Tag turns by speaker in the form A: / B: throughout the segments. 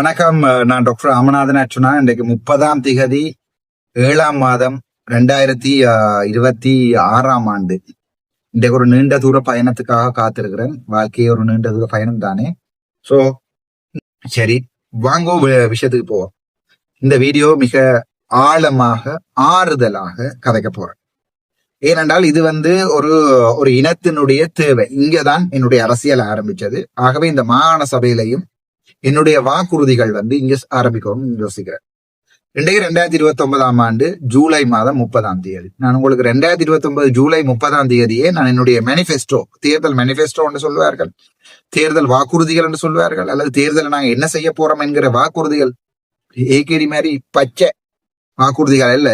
A: வணக்கம். நான் டாக்டர் ராமநாதன் அர்ச்சுனா. இன்றைக்கு 30/7/2026 இன்றைக்கு ஒரு நீண்ட தூர பயணத்துக்காக காத்திருக்கிறேன். வாழ்க்கையே ஒரு நீண்ட தூர பயணம் தானே. சோ சரி, வாங்கோ விஷயத்துக்கு போவோம். இந்த வீடியோ மிக ஆழமாக ஆறுதலாக கதைக்க போறேன். ஏனென்றால் இது ஒரு இனத்தினுடைய தேவை. இங்கதான் என்னுடைய அரசியல் ஆரம்பிச்சது. ஆகவே இந்த மாகாண சபையிலையும் என்னுடைய வாக்குறுதிகள் இங்க ஆரம்பிக்கணும்னு யோசிக்கிறேன். 2029 ஜூலை மாதம் 30 நான் உங்களுக்கு 2029 ஜூலை 30 நான் என்னுடைய மேனிஃபெஸ்டோ, தேர்தல் மேனிஃபெஸ்டோ என்று சொல்வார்கள், தேர்தல் வாக்குறுதிகள் என்று சொல்வார்கள், அல்லது தேர்தல் நாங்க என்ன செய்ய போறோம் என்கிற வாக்குறுதிகள், ஏகேடி மாதிரி பச்சை வாக்குறுதிகள் அல்ல,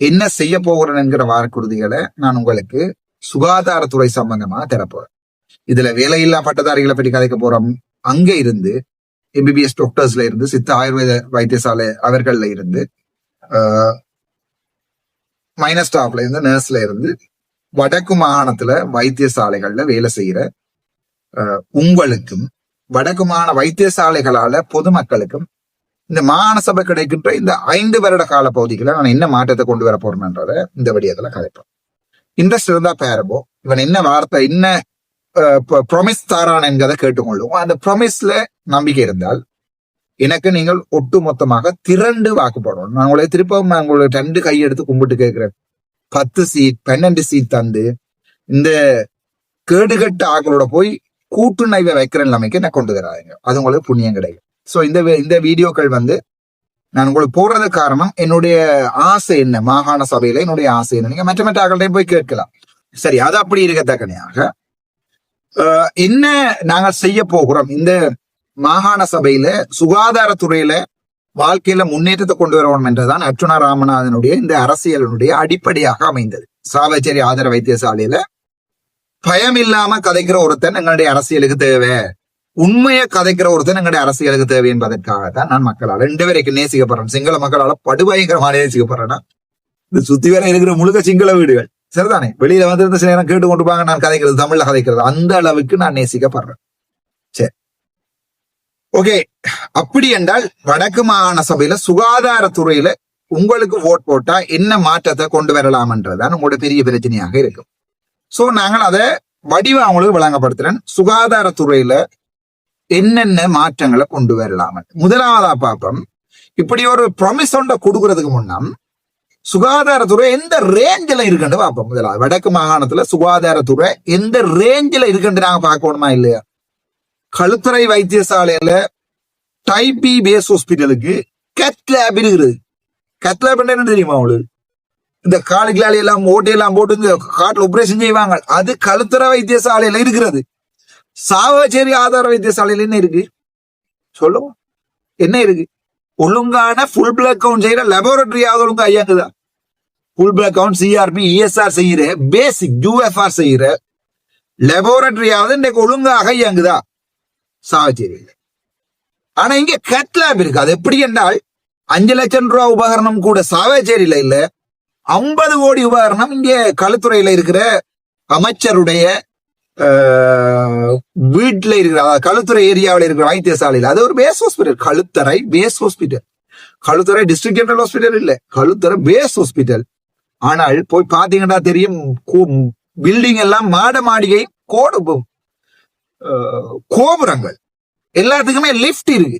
A: என்ன செய்ய போகிறேன் என்கிற வாக்குறுதிகளை நான் உங்களுக்கு சுகாதாரத்துறை சம்பந்தமா தரப்போறேன். இதுல வேலையில்லா பட்டதாரிகளை பற்றி கதைக்க போறோம். அங்க இருந்து எம்பிபிஎஸ் டாக்டர்ஸ்ல இருந்து, சித்த ஆயுர்வேத வைத்தியசாலை அவர்கள்ல இருந்து, மைனர் ஸ்டாஃப்ல இருந்து, நர்ஸ்ல இருந்து, வடக்கு மாகாணத்துல வைத்தியசாலைகள்ல வேலை செய்யற உங்களுக்கும், வடக்கு மாகாண வைத்தியசாலைகளால பொதுமக்களுக்கும் இந்த மாகாண சபை கிடைக்கின்ற இந்த 5 வருட கால பகுதிகளை நான் என்ன மாற்றத்தை கொண்டு வர போறேன்றத இந்த வடிவத்துல கதைப்போம். இன்ட்ரெஸ்ட் இருந்தா பேரபோ, இவன் என்ன வார்த்தை, என்ன ப்ராமிஸ் தாரான் என்கிறத கேட்டுக்கொள்ளும். அந்த ப்ராமிஸ்ல நம்பிக்கை இருந்தால் எனக்கு நீங்கள் ஒட்டு மொத்தமாக திரண்டு வாக்கு போடணும். நான் உங்களை திருப்பவும் உங்களை 2 கையெடுத்து கும்பிட்டு கேட்கிறேன். 10 சீட் 12 சீட் தந்து இந்த கேடுகட்ட ஆக்களோட போய் கூட்டு நைவை வைக்கிற நிலைமைக்கு என்ன கொண்டு தராங்க. அது உங்களுக்கு புண்ணியம் கிடைக்கும். ஸோ இந்த வீடியோக்கள் நான் உங்களுக்கு போடுறது காரணம், என்னுடைய ஆசை என்ன, மாகாண சபையில என்னுடைய ஆசை என்ன, நீங்க மற்ற ஆக்கள்கிட்டையும் போய் கேட்கலாம். சரி, அது அப்படி இருக்கத்தக்கனையாக என்ன நாங்கள் செய்ய போகிறோம். இந்த மாகாண சபையில சுகாதாரத்துறையில வாழ்க்கையில முன்னேற்றத்தை கொண்டு வரணும் என்றுதான் அர்ச்சுனா ராமநாதனுடைய இந்த அரசியலினுடைய அடிப்படையாக அமைந்தது. சாவச்சேரி ஆதார வைத்தியசாலையில பயம் இல்லாம கதைக்கிற ஒருத்தன் எங்களுடைய அரசியலுக்கு தேவை, உண்மையை கதைக்கிற ஒருத்தன் எங்களுடைய அரசியலுக்கு தேவை என்பதற்காகத்தான் நான் மக்களால் 2 வரைக்கும் நேசிக்கப்படுறேன். சிங்கள மக்களால படுபயங்கரமான நேசிக்கப்படுறேன்னா, இந்த சுத்தி வேற இருக்கிற முழுக்க சிங்கள வீடுகள் சரிதானே, வெளியில வந்து சில நேரம் கேட்டு கொண்டு போங்க நான் கதைக்கிறது, தமிழ்ல கதைக்கிறது, அந்த அளவுக்கு நான் நேசிக்கப்படுறேன். சரி, ஓகே. அப்படி என்றால் வடக்கு மாகாண சபையில சுகாதாரத்துறையில உங்களுக்கு ஓட் போட்டா என்ன மாற்றத்தை கொண்டு வரலாம்ன்றதுதான் உங்களோட பெரிய பிரச்சனையாக இருக்கும். சோ நாங்கள் அதை வடிவ அவங்களுக்கு வழங்கப்படுத்துறேன். சுகாதாரத்துறையில என்னென்ன மாற்றங்களை கொண்டு வரலாம். முதலாவதா பாப்போம், இப்படி ஒரு ப்ராமிஸ் ஒன்றை கொடுக்கறதுக்கு முன்னம் சுகாதாரத்துறை எந்த ரேஞ்சில இருக்குன்னு பார்ப்போம். முதலாவது வடக்கு மாகாணத்துல சுகாதாரத்துறை எந்த ரேஞ்சில இருக்குன்னு நாங்க பார்க்கணுமா இல்லையா? களுத்துறை வைத்தியசாலையில டைப் பி பேஸ் ஹாஸ்பிட்டலுக்கு கட் லேப் இருக்குது. கட் லேப் என்ன தெரியுமா உங்களுக்கு? இந்த காலுக்கிளாலி எல்லாம் ஓட்டையெல்லாம் போட்டு இந்த காட்டுல ஆபரேஷன் செய்வாங்க, அது களுத்துறை வைத்தியசாலையில இருக்கிறது. சாவச்சேரி ஆதார வைத்தியசாலையில என்ன இருக்கு சொல்லுவோம்? என்ன இருக்கு? ஒழுங்கான ஃபுல் பிளட் கவுண்ட் செய்யற லெபோரட்டரியாவது ஒழுங்கா ஐயாங்குதா? Full blood count, CRP, ESR செய்யற, பேசிக் யூஎஃப்ஆர் செய்யற லெபோரட்டரியாவது இன்னைக்கு ஒழுங்காக இயங்குதா சாவச்சேரியில? ஆனா இங்க கட் லேப் இருக்கு. அது எப்படி என்றால் 5 லட்சம் ரூபாய் உபகரணம் கூட சாவச்சேரியில இல்ல, 50 கோடி உபகரணம் இங்க களுத்துறையில இருக்கிற அமைச்சருடைய வீட்டுல இருக்கிற களுத்துறை ஏரியாவில் இருக்கிற வைத்தியசாலையில். அது ஒரு base hospital, Kalutara base hospital. Kalutara district general hospital இல்ல, களுத்துறை பேஸ் ஹாஸ்பிட்டல். ஆனால் போய் பாத்தீங்கன்னா தெரியும், பில்டிங் எல்லாம் மாட மாளிகை, கோபுரங்கள், எல்லாத்துக்குமே லிப்ட் இருக்கு.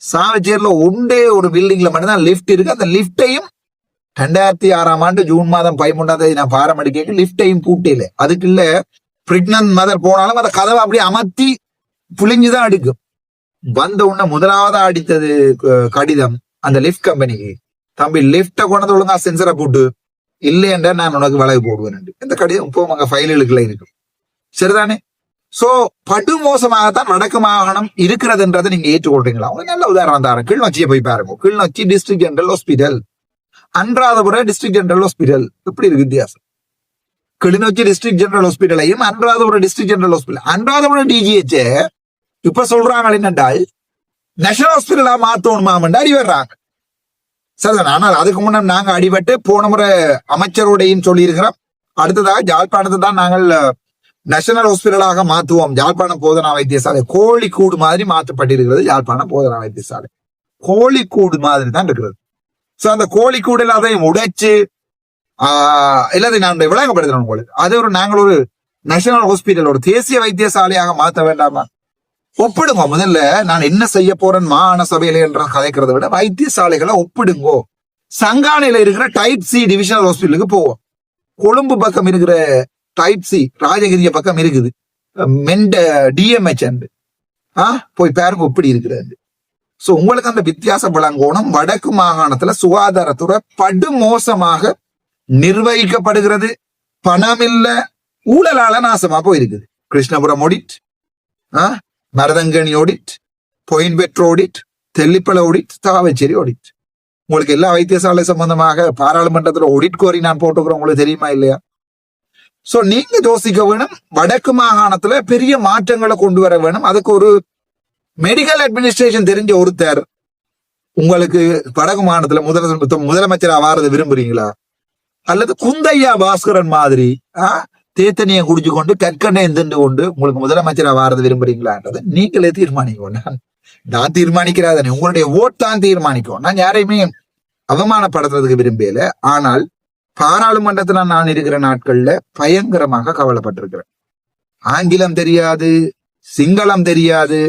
A: சாவச்சேரியில ஒன்றே ஒரு பில்டிங்ல மட்டும்தான் லிப்ட் இருக்கு. அந்த லிப்டையும் 2006 ஜூன் மாதம் 13 நான் பாரமடிக்க லிப்டையும் பூட்டையில. அதுக்கு இல்ல பிரெக்னன்ட் மதர் போனாலும் அந்த கதவை அப்படியே அமர்த்தி புளிஞ்சுதான் எடுக்கும். வந்த உடனே முதலாவதா அடித்தது கடிதம் அந்த லிப்ட் கம்பெனிக்கு, தம்பி லிப்ட கொண்டு ஒழுங்கா சென்சரை போட்டு, இல்லையென்ற நான் உனக்கு வளைவு போடுவேன். இந்த கடிதம் இப்போ அங்க ஃபைல்களுக்குள்ள இருக்கும். சரிதானே? சோ படு மோசமாகத்தான் வடக்கு மாகாணம் இருக்கிறதுன்றதை நீங்க ஏற்றுக்கொள்றீங்களா? அவங்க நல்ல உதாரணம் தாரேன். கிளிநொச்சியை போய் பாருங்க. Kilinochchi district general hospital, Anuradhapura district general hospital, எப்படி இருக்கு வித்தியாசம்? கிளிநொச்சி டிஸ்ட்ரிக்ட் ஜெனரல் ஹாஸ்பிட்டலையும் Anuradhapura district general hospital, Anuradhapura DGH இப்ப சொல்றாங்க என்னென்றால் நேஷனல் ஹாஸ்பிட்டலா மாத்தணுமாம் அடிவர்றாங்க. சரிதான். ஆனால் அதுக்கு முன்னாடி நாங்க அடிபட்டு போன முறை அமைச்சரோடையும் சொல்லி இருக்கிறோம். அடுத்ததாக ஜாழ்ப்பாணத்தை தான் நாங்கள் நேஷனல் ஹாஸ்பிட்டலாக மாற்றுவோம் யாழ்ப்பாணம் போதனா வைத்தியசாலை. கோழிக்கூடு மாதிரி மாற்றப்பட்டிருக்கிறது யாழ்ப்பாணம் போதனா வைத்தியசாலை. கோழிக்கூடு மாதிரி தான் இருக்கிறது. சோ அந்த கோழிக்கூடு எல்லாத்தையும் உடைச்சு எல்லாத்தையும் நான் விளங்கப்படுத்துறேன் உங்களுக்கு. அது நாங்கள் ஒரு நேஷனல் ஹாஸ்பிட்டல், ஒரு தேசிய வைத்தியசாலையாக மாற்ற வேண்டாமா? ஒப்பிடுங்க முதல்ல. நான் என்ன செய்ய போறேன் மாகாண சபையில என்ற கதைக்கிறத விட வைத்தியசாலைகளை ஒப்பிடுங்கோ. சங்கானையில இருக்கிற டைப் சி டிவிஷனல் ஹாஸ்பிட்டலுக்கு போவோம். கொழும்பு பக்கம் இருக்கிற டைப் சி ராஜகிரிய பக்கம் இருக்குது மெண்ட டிஎம்ஹெச் போய் பாருங்க எப்படி இருக்கிறது. சோ உங்களுக்கு அந்த வித்தியாசம் விளங்கணும். வடக்கு மாகாணத்துல சுகாதாரத்துறை படுமோசமாக நிர்வகிக்கப்படுகிறது. பணமில்ல, ஊழலால நாசமா போயிருக்குது. Krishnapuram audit, Maruthankerny audit, Point Pedro audit, Tellippalai audit, Chavakachcheri audit. உங்களுக்கு எல்லா வைத்தியசாலை சம்பந்தமாக பாராளுமன்றத்துல ஓடிட் கோரி நான் போட்டுக்கிறேன். உங்களுக்கு தெரியுமா இல்லையா? சோ நீங்க யோசிக்க வேணும். வடக்கு மாகாணத்துல பெரிய மாற்றங்களை கொண்டு வர வேணும். அதுக்கு ஒரு மெடிக்கல் அட்மினிஸ்ட்ரேஷன் தெரிஞ்ச ஒருத்தர் உங்களுக்கு வடக்கு மாகாணத்துல முதலமைச்சரா வாரது விரும்புறீங்களா? அல்லது குந்தையா பாஸ்கரன் மாதிரி தேத்தனியை குடிச்சு கொண்டு கற்கண்ணையை திண்டு கொண்டு உங்களுக்கு முதலமைச்சரா வாரது விரும்புறீங்களான்றது நீங்களே தீர்மானிக்கணும். நான் தீர்மானிக்கிறாதே, உங்களுடைய ஓட் தான் தீர்மானிக்கும். நான் யாரையுமே அவமானப்படுத்துறதுக்கு விரும்பல. ஆனால் பாராளுமன்றத்துல நான் இருக்கிற நாட்கள்ல பயங்கரமாக கவலைப்பட்டிருக்கிறேன். ஆங்கிலம் தெரியாது, சிங்களம் தெரியாது,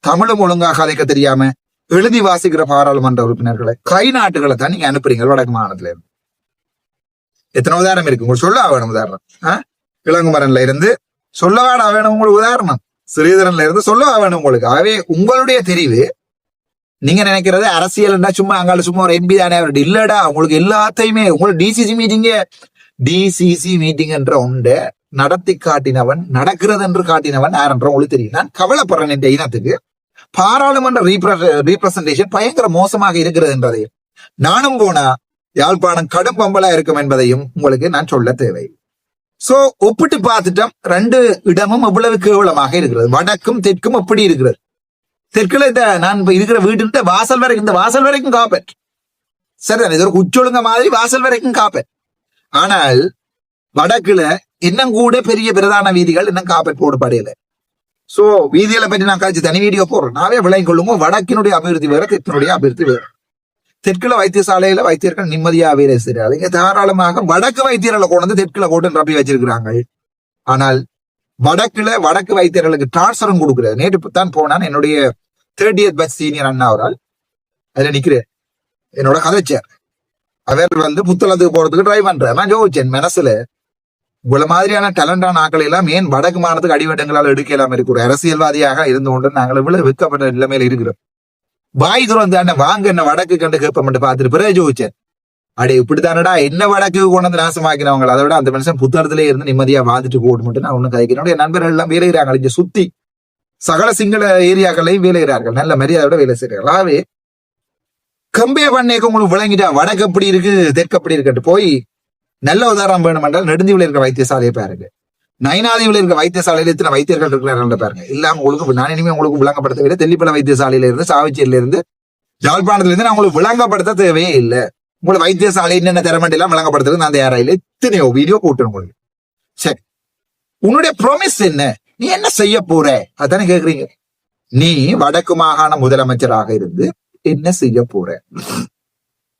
A: தமிழும் ஒழுங்காக கதைக்க தெரியாம எழுதி வாசிக்கிற பாராளுமன்ற உறுப்பினர்களை கை நாட்டுகளை தான் நீங்க அனுப்புறீங்க வடக்கு மாகாணத்துல இருந்து. எத்தனை உதாரணம் இருக்கு உங்களுக்கு சொல்ல வேணும். உதாரணம் இளங்குமரன்ல இருந்து சொல்லவா வேணும் உங்களுக்கு உதாரணம். ஸ்ரீதரன்ல இருந்து சொல்லவா வேணும் உங்களுக்கு. ஆகவே உங்களுடைய தெரிவு. நீங்க நினைக்கிறது அரசியல்னா சும்மா அங்கால சும்மா ஒரு எம்பி தானே அவர்கிட்ட இல்லடா. உங்களுக்கு எல்லாத்தையுமே உங்களுக்கு டிசிசி மீட்டிங் என்ற ஒன்றை நடத்தி காட்டினவன், நடக்கிறது என்று காட்டினவன் யார் என்ற உங்களுக்கு தெரியும். நான் கவலைப்படுறேன். என்ற இனத்துக்கு பாராளுமன்ற ரீப்ரசன்டேஷன் பயங்கர மோசமாக இருக்கிறது என்பதையும், நானும் போனா யாழ்ப்பாணம் கடும் பம்பலா இருக்கும் என்பதையும் உங்களுக்கு நான் சொல்ல தேவை. சோ ஒப்பிட்டு பார்த்துட்டோம். ரெண்டு இடமும் எவ்வளவு கேவலமாக இருக்கிறது. வடக்கும் தெற்கும் எப்படி இருக்கிறது. தெற்குல இந்த நான் இருக்கிற வீட்டு வாசல் வரைக்கும், இந்த வாசல் வரைக்கும் காப்பேன். சரிதான், இது ஒரு குச்சொழுங்க மாதிரி வாசல் வரைக்கும் காப்பேன். ஆனால் வடக்குல இன்னும் கூட பெரிய பிரதான வீதிகள் இன்னும் காப்பேட் போடப்படையில. சோ வீதிகளை பற்றி நான் காய்ச்சி தனி வீடியோ போடுறேன். நாவே விளங்கி கொள்ளுங்க. வடக்கினுடைய அபிவிருத்தி வேற, தெற்கினுடைய அபிவிருத்தி வேற. தெற்குல வைத்தியசாலையில வைத்தியர்கள் நிம்மதியா வேலை செய்யறாங்க. இங்க தாராளமாக வடக்கு வைத்தியர்களை கொண்டு வந்து தெற்குல கோட்டன் ரப்பி வச்சிருக்கிறாங்க. ஆனால் வடக்கு வைத்தியர்களுக்கு டிரான்ஸ்பரும் கொடுக்குறது. நேற்று தான் போனான் என்னுடைய 30th batch சீனியர் அண்ணா அவரால் அதுல நிக்கிறேன். என்னோட கதைச்சார். அவர் வந்து புத்தளத்துக்கு போறதுக்கு ட்ரை பண்றாரு. நான் யோசிச்சேன் மனசுல, உங்களை மாதிரியான டேலண்டான ஆக்களை எல்லாம் ஏன் வடக்கு மாநிலத்துக்கு அடிவட்டங்களால் எடுக்கலாம் இருக்கு. ஒரு அரசியல்வாதியாக இருந்து கொண்டு நாங்கள் இவ்வளவு விற்கப்பட்ட நிலைமையில இருக்கிறோம். வாய் தூரம் தானே வாங்க என்ன வடக்கு கண்டு கேட்போம் பார்த்துட்டு பிறகு யோசிச்சேன். அடே இப்படித்தானடா என்ன வடக்கு கொண்டு வந்து நாசமாக்கினவங்க. அதை விட அந்த மனுஷன் புத்தகத்திலே இருந்து நிம்மதியா வாழ்ந்துட்டு போட்டு மட்டும் நான் ஒண்ணு கதைக்கிறேன். என் நண்பர்கள் எல்லாம் வேலைகிறாங்க. இங்க சுத்தி சகல சிங்கள ஏரியாக்களையும் வேலைகிறார்கள். நல்ல மரியாதையோட வேலை செய்யறார்கள். ஆகவே கம்பேர் பண்ணேக்க உங்களுக்கு விளங்கிட்டா வடக்கு எப்படி இருக்கு தெற்கு எப்படி இருக்குன்னு போய் நல்ல உதாரணம் வேணும் என்றால் நெடுந்தீவுல இருக்க வைத்தியசாலையை பாருங்க. நைனாதீவுல இருக்க வைத்தியசாலையில எத்தனை வைத்தியர்கள் இருக்கிறார்கள் பாருங்க. இல்லாம உங்களுக்கு நான் இனிமே உங்களுக்கு விளங்கப்படுத்த விட தெல்லிப்பள வைத்தியசாலையில இருந்து சாவச்சேரியில இருந்து யாழ்ப்பாணத்துல இருந்து நான் உங்களுக்கு விளங்கப்படுத்த தேவையே இல்லை. உங்களுக்கு வைத்தியசாலை என்னென்ன திறமண்டி எல்லாம் விளங்கப்படுத்துறது நான் தயாராயில எத்தனையோ வீடியோ போட்டு உங்களுக்கு. சரி, உன்னுடைய ப்ராமிஸ் என்ன? நீ என்ன செய்ய போற அதானே கேக்குறீங்க. நீ வடக்கு மாகாண முதலமைச்சராக இருந்து என்ன செய்ய போற?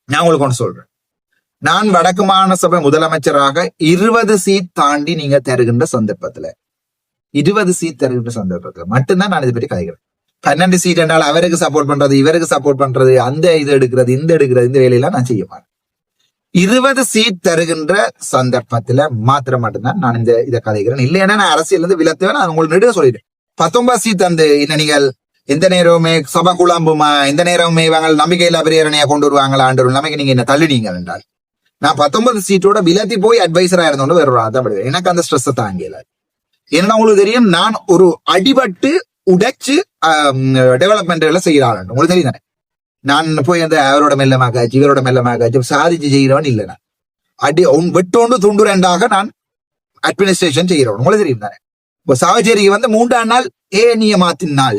A: நான் உங்களுக்கு ஒன்று சொல்றேன். நான் வடக்கு மாகாண சபை முதலமைச்சராக 20 சீட் தாண்டி நீங்க தருகின்ற சந்தர்ப்பத்துல 20 சீட் தருகின்ற சந்தர்ப்பத்துல மட்டும்தான் நான் இதை பற்றி கதைக்கிறேன். 12 சீட் என்றால் அவருக்கு சப்போர்ட் பண்றது, இவருக்கு சப்போர்ட் பண்றது, அந்த இது எடுக்கிறது, இந்த வேலையெல்லாம் நான் செய்ய மாட்டேன். 20 சீட் தருகின்ற சந்தர்ப்பத்துல மாத்திரம் மட்டும்தான் நான் இதை கதைக்கிறேன். இல்லைன்னா நான் அரசியல் இருந்து விலத்துவேன். நான் உங்களுக்கு நெடுக சொல்லிட்டேன். 19 சீட் அந்த என்ன நீங்கள் எந்த நேரமே சபை குழம்புமா, எந்த நேரமே இவங்க நம்பிக்கையில்லா பிரேரணையா கொண்டு வருவாங்களான்ற ஒரு நம்பிக்கை நீங்க என்ன தள்ளினீங்க என்றால் நான் 19 சீட்டோட விலத்தி போய் அட்வைசரா இருந்தோன்னு வேற ஒரு அதான் விடுவேன். எனக்கு அந்த ஸ்ட்ரெஸ் தாங்கல. ஏன்னா உங்களுக்கு தெரியும், நான் ஒரு அடிபட்டு உடைச்சு டெவலப்மெண்ட் எல்லாம் செய்யறாள். உங்களுக்கு தெரியும் தானே. நான் போய் அந்த அவரோட மெல்லமாக்காச்சு இவரோட மெல்லமாக்காச்சு சாதிச்சு செய்கிறவன் இல்லை. நான் அடி வெட்டோண்டு துண்டு ரெண்டாக நான் அட்மினிஸ்ட்ரேஷன் செய்கிறவன். உங்களுக்கு தெரியும் தானே. இப்போ சாவச்சேரிக்கு வந்து 3ஆம் நாள் நீய மாத்தினால்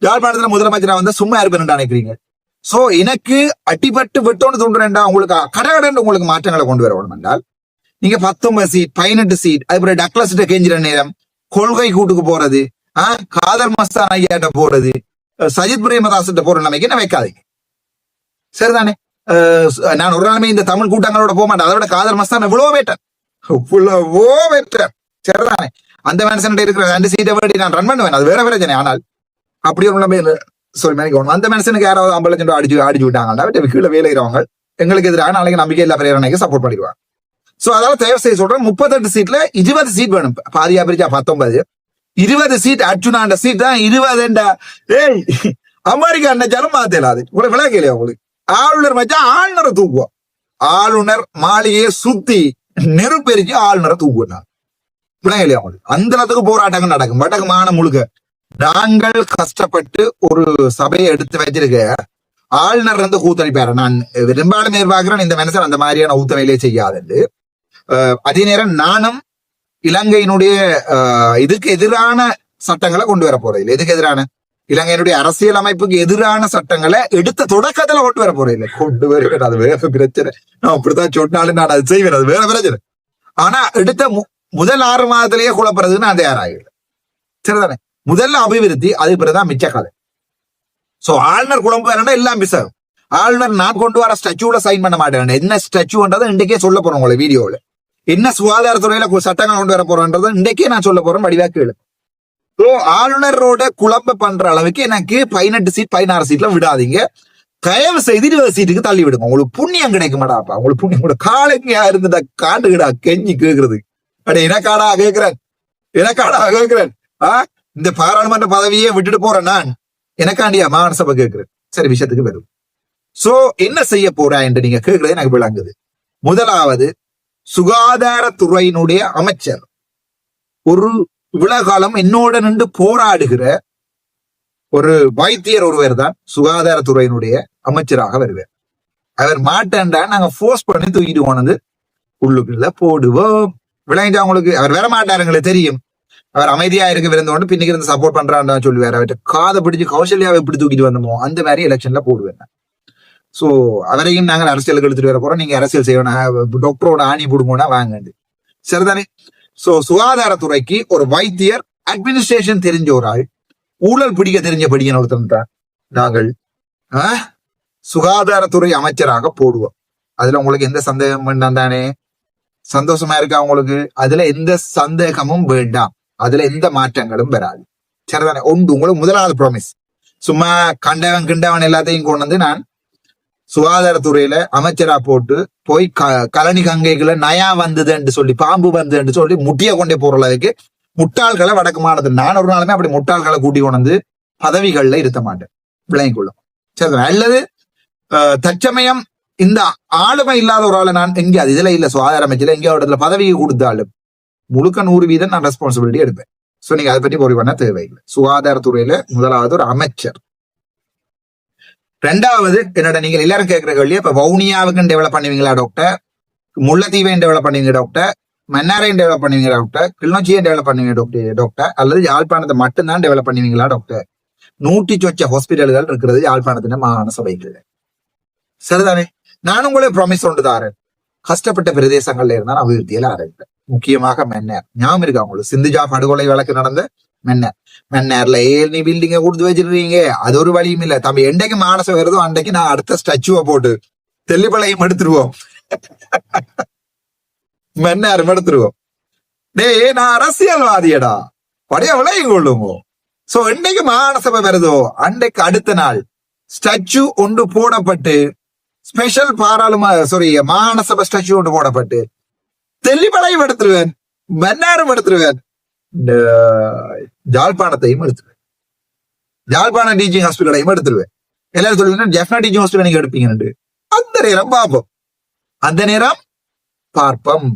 A: யாழ்ப்பாணத்துல முதலமைச்சரா வந்து சும்மா இருப்பேன் நினைக்கிறீங்க. சோ எனக்கு அடிபட்டு வெட்டோண்டு துண்டு ரெண்டா உங்களுக்கு கடகடன் உங்களுக்கு மாற்றங்களை கொண்டு வர வேணும் என்றால் நீங்க 19 சீட் 18 சீட் அதுபோல டக்ளஸ் கெஞ்சிற நேரம் கொள்கை கூட்டுக்கு போறது, காதர் மஸ்தான் ஐயாட்ட போறது, சஜித் பிரேமதாசிட்ட போற நிலைமைக்கு என்ன வைக்காதீங்க. சரிதானே? நான் ஒரு நாளுமே இந்த தமிழ் கூட்டங்களோட போக மாட்டேன். அதை விட காதர் மஸ்தான் எவ்வளவோ பெட்டர். சரிதானே? அந்த மனுஷன் இருக்கிற 2 சீட்டை வேண்டி நான் ரன் பண்ணுவேன், அது வேற பிரச்சனை. ஆனால் அப்படி ஒரு நிலைமை சொல்லி அந்த மனுஷனுக்கு யாராவது 50 லட்சம் ரூபாய் அடிச்சு விட்டாங்கன்னா கீழே வேலைகிறவங்க எங்களுக்கு எதிராக நாளைக்கு நம்பிக்கை இல்லா பிரேரணைக்கு சப்போர்ட் பண்ணிடுவாங்க. சோ அதால தயவு செய்து சொல்றேன், 38 சீட்ல 20 சீட் வேணும். பாதியா பிரிச்சா 19, 20 சீட். அர்ஜுனாண்ட சீட் தான் 20. ஏய், அமெரிக்கா நினைச்சாலும் மாத்தலாது. உங்களுக்கு விளக்கலையா? உங்களுக்கு ஆளுநர் வச்சா ஆளுநரை தூக்குவோம். ஆளுநர் மாளிகையை சுத்தி நெருப்பெரிச்சு ஆளுநரை தூக்குவோம். விளங்கலையா? உங்களுக்கு அந்த அளவுக்கு போராட்டங்கள் நடக்கும். வடக்கு மாநிலம் முழுக்க நாங்கள் கஷ்டப்பட்டு ஒரு சபையை எடுத்து வச்சிருக்க ஆளுநர் வந்து கூத்தளிப்பாரு. நான் பெரும்பாலும் எதிர்பார்க்கிறேன் இந்த மனுஷன் அந்த மாதிரியான ஊத்தவையிலே செய்யாது. அதே நேரம் நானும் இலங்கையினுடைய இதுக்கு எதிரான சட்டங்களை கொண்டு வர போறதில்லை. எதுக்கு எதிரான? இலங்கையினுடைய அரசியல் அமைப்புக்கு எதிரான சட்டங்களை எடுத்த தொடக்கத்துல கொண்டு வர போறதில்லை. கொண்டு வருவேன், அது வேற பிரச்சனை. நான் அப்படித்தான் சொன்னாலும் நான் அது செய்வேன், அது வேற பிரச்சனை. ஆனா எடுத்த முதல் 6 மாதத்திலேயே குழப்பறதுக்கு நான் தயாராகிடுறேன். சரிதானே? முதல்ல அபிவிருத்தி, அதுக்கு பிறகுதான் மிச்ச கதை. சோ ஆளுநர் குழம்பு வேணா எல்லாம் மிஸ் ஆகும். ஆளுநர் நான் கொண்டு வர ஸ்டாச்சுல சைன் பண்ண மாட்டேன். என்ன ஸ்டாச்சுன்றதை இன்றைக்கே சொல்ல போறோம் உங்களை வீடியோவில். என்ன சுகாதாரத்துறையில சட்டங்கள் கொண்டு வர போறோன்றதை இன்றைக்கே நான் சொல்ல போறேன், வடிவா கேளு. ஸோ ஆளுநரோட குழப்ப பண்ற அளவுக்கு எனக்கு 18 சீட் 16 சீட்ல விடாதீங்க. தயவு செய்து 20 சீட்டுக்கு தள்ளி விடுங்க. உங்களுக்கு புண்ணியம் கிடைக்க மாட்டாப்பா. உங்களுக்கு புண்ணியம் கூட காலைங்கயா இருந்துட்டா காட்டுகிடா கெஞ்சி கேட்கறது. அடே எனக்காடா கேட்கிறேன். இந்த பாராளுமன்ற பதவியே விட்டுட்டு போறேன் நான். எனக்காண்டியா மாகாண சபை கேட்கிறேன். சரி, விஷயத்துக்கு வரும். சோ என்ன செய்ய போறா என்று நீங்க கேட்கறது எனக்கு விளங்குது. முதலாவது, சுகாதாரத்துறையினுடைய அமைச்சர் ஒரு விழாகாலம் என்னோட நின்று போராடுகிற ஒரு வைத்தியர் ஒருவர் தான் சுகாதாரத்துறையினுடைய அமைச்சராக வருவார். அவர் மாட்டேன்டா நாங்க போர்ஸ் பண்ணி தூக்கிட்டு போனது உள்ளுக்குள்ள போடுவோம். விளங்கிட்டா உங்களுக்கு? அவர் வர மாட்டாருங்களே தெரியும். அவர் அமைதியா இருக்க விருந்தோண்டு பின்னுக்கு இருந்து சப்போர்ட் பண்றான்னு சொல்லுவார். அவர்கிட்ட காதை பிடிச்சு கௌசல்யாவை எப்படி தூக்கிட்டு வந்தோமோ அந்த மாதிரி எலெக்ஷன்ல போடுவேன். சோ அவரையும் நாங்கள் அரசியலுக்கு எடுத்துட்டு வர போறோம். நீங்க அரசியல் செய்யணும், டாக்டரோட ஆணி போடுங்கன்னா வாங்க. சரிதானே? சோ சுகாதாரத்துறைக்கு ஒரு வைத்தியர், அட்மினிஸ்ட்ரேஷன் தெரிஞ்ச ஒரு ஆள், ஊழல் பிடிக்க தெரிஞ்ச படிக்கணும் ஒருத்தன் நாங்கள் சுகாதாரத்துறை அமைச்சராக போடுவோம். அதுல உங்களுக்கு எந்த சந்தேகம் வேண்டாம் தானே? சந்தோஷமா இருக்கா உங்களுக்கு? அதுல எந்த சந்தேகமும் வேண்டாம். அதுல எந்த மாற்றங்களும் வராது. சரிதானே? ஒன்று உங்களுக்கு முதலாவது ப்ராமிஸ். சும்மா கண்டவன் கிண்டவன் எல்லாத்தையும் கொண்டு வந்து நான் சுகாதாரத்துறையில அமைச்சரா போட்டு போய் கழனி கங்கைகளை நயா வந்ததுன்னு சொல்லி, பாம்பு வந்ததுன்னு சொல்லி முட்டிய கொண்டே போறதுக்கு முட்டாள்களை வடக்கு மாநிலத்தில் நான் ஒரு நாளுமே அப்படி முட்டாள்களை கூட்டி கொண்டு வந்து பதவிகள்ல இருத்த மாட்டேன். விளங்கிக் கொள்ளும். சரி, அல்லது தற்சமயம் இந்த ஆளுமை இல்லாத ஒரு ஆளை நான் எங்கே அது இதுல இல்ல சுகாதார அமைச்சர் எங்கேயோ இடத்துல பதவியை கொடுத்தாலும் முழுக்க 100% நான் ரெஸ்பான்சிபிலிட்டி எடுப்பேன். சோ நீங்க அதை பற்றி பொறி பண்ண தேவையில்லை. சுகாதாரத்துறையில முதலாவது ஒரு அமைச்சர். 2வது, என்னோட நீங்கள் எல்லாரும் கேட்கிற கேள்வி, இப்ப வவுனியாவுக்கு டெவலப் பண்ணுவீங்களா டாக்டர்? முல்லைத்தீவையும் டெவலப் பண்ணுவீங்க டாக்டர்? மன்னாரையும் டெவலப் பண்ணுவீங்க டாக்டர்? கிளிநொச்சியும் டெவலப் பண்ணுவீங்க டாக்டர்? அல்லது யாழ்ப்பாணத்தை மட்டும்தான் டெவலப் பண்ணுவீங்களா டாக்டர்? 100 சொச்ச ஹாஸ்பிட்டல்கள் இருக்கிறது யாழ்ப்பாணத்தின் மாகாண சபைக்கு. சரிதானே? நான் உங்களே ப்ராமிஸ் கொண்டு தாரேன். கஷ்டப்பட்ட பிரதேசங்கள்ல இருந்தால் அபிவிருத்தியில ஆரம்பிப்பேன். முக்கியமாக மென்னர். ஞாபகம் இருக்கா உங்களுக்கு? சிந்துஜா படுகொலை வழக்கு நடந்த மென்னர்ல நீ பில்டிங்க கொடுத்து வச்சிருக்கீங்க. அது ஒரு வழியும் இல்ல தம்பி. என்றைக்கு மானசம் வருதோ அன்றைக்கு நான் அடுத்த ஸ்டாச்சுவை போட்டு தெல்லிப்பளையும் எடுத்துருவோம். மென்னாரும் எடுத்துருவோம். டேய், நான் அரசியல்வாதியடா, படைய விளையும் கொள்ளுங்க. சோ என்னைக்கு மாகாணசபை வருதோ அன்றைக்கு அடுத்த நாள் ஸ்டாச்சு ஒன்று போடப்பட்டு, ஸ்பெஷல் மாகாணசபை ஸ்டாச்சு ஒன்று போடப்பட்டு தெல்லிப்பளையும் எடுத்துருவேன், மன்னாரும் எடுத்துருவேன், ஜாழ்ப்பாணத்தையும் எடுத்துருவேன், ஜாழ்ப்பாண டீச்சிங் ஹாஸ்பிட்டலையும் எடுத்துருவேன். எல்லாரும் சொல்லுவீங்க ஜெஃப்னா டீச்சிங் ஹாஸ்பிட்டல் நீங்க எடுப்பீங்கன்னு. அந்த நேரம் பார்ப்போம், அந்த நேரம் பார்ப்போம்.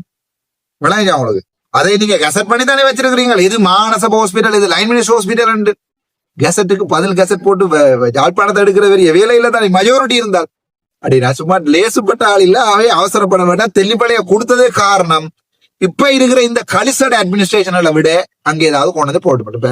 A: விளங்கிச்சா உங்களுக்கு? அதை நீங்க கெசட் பண்ணி தானே வச்சிருக்கிறீங்க. இது மாநசபை ஹாஸ்பிட்டல், இது லைன் மினிஸ்டர் ஹாஸ்பிட்டல். கெசட்டுக்கு 10 கெசட் போட்டு ஜாழ்ப்பாணத்தை எடுக்கிற பெரிய வேலையில தான் மெஜாரிட்டி இருந்தால் அப்படி நான் சும்மா லேசுப்பட்ட ஆள் இல்ல. அவை அவசரப்பட வேண்டாம். தெல்லிப்பளைய கொடுத்ததே காரணம் இப்ப இருக்கிற இந்த கலிசட் அட்மினிஸ்ட்ரேஷனை விட அங்கே ஏதாவது கொண்டு போட்டு.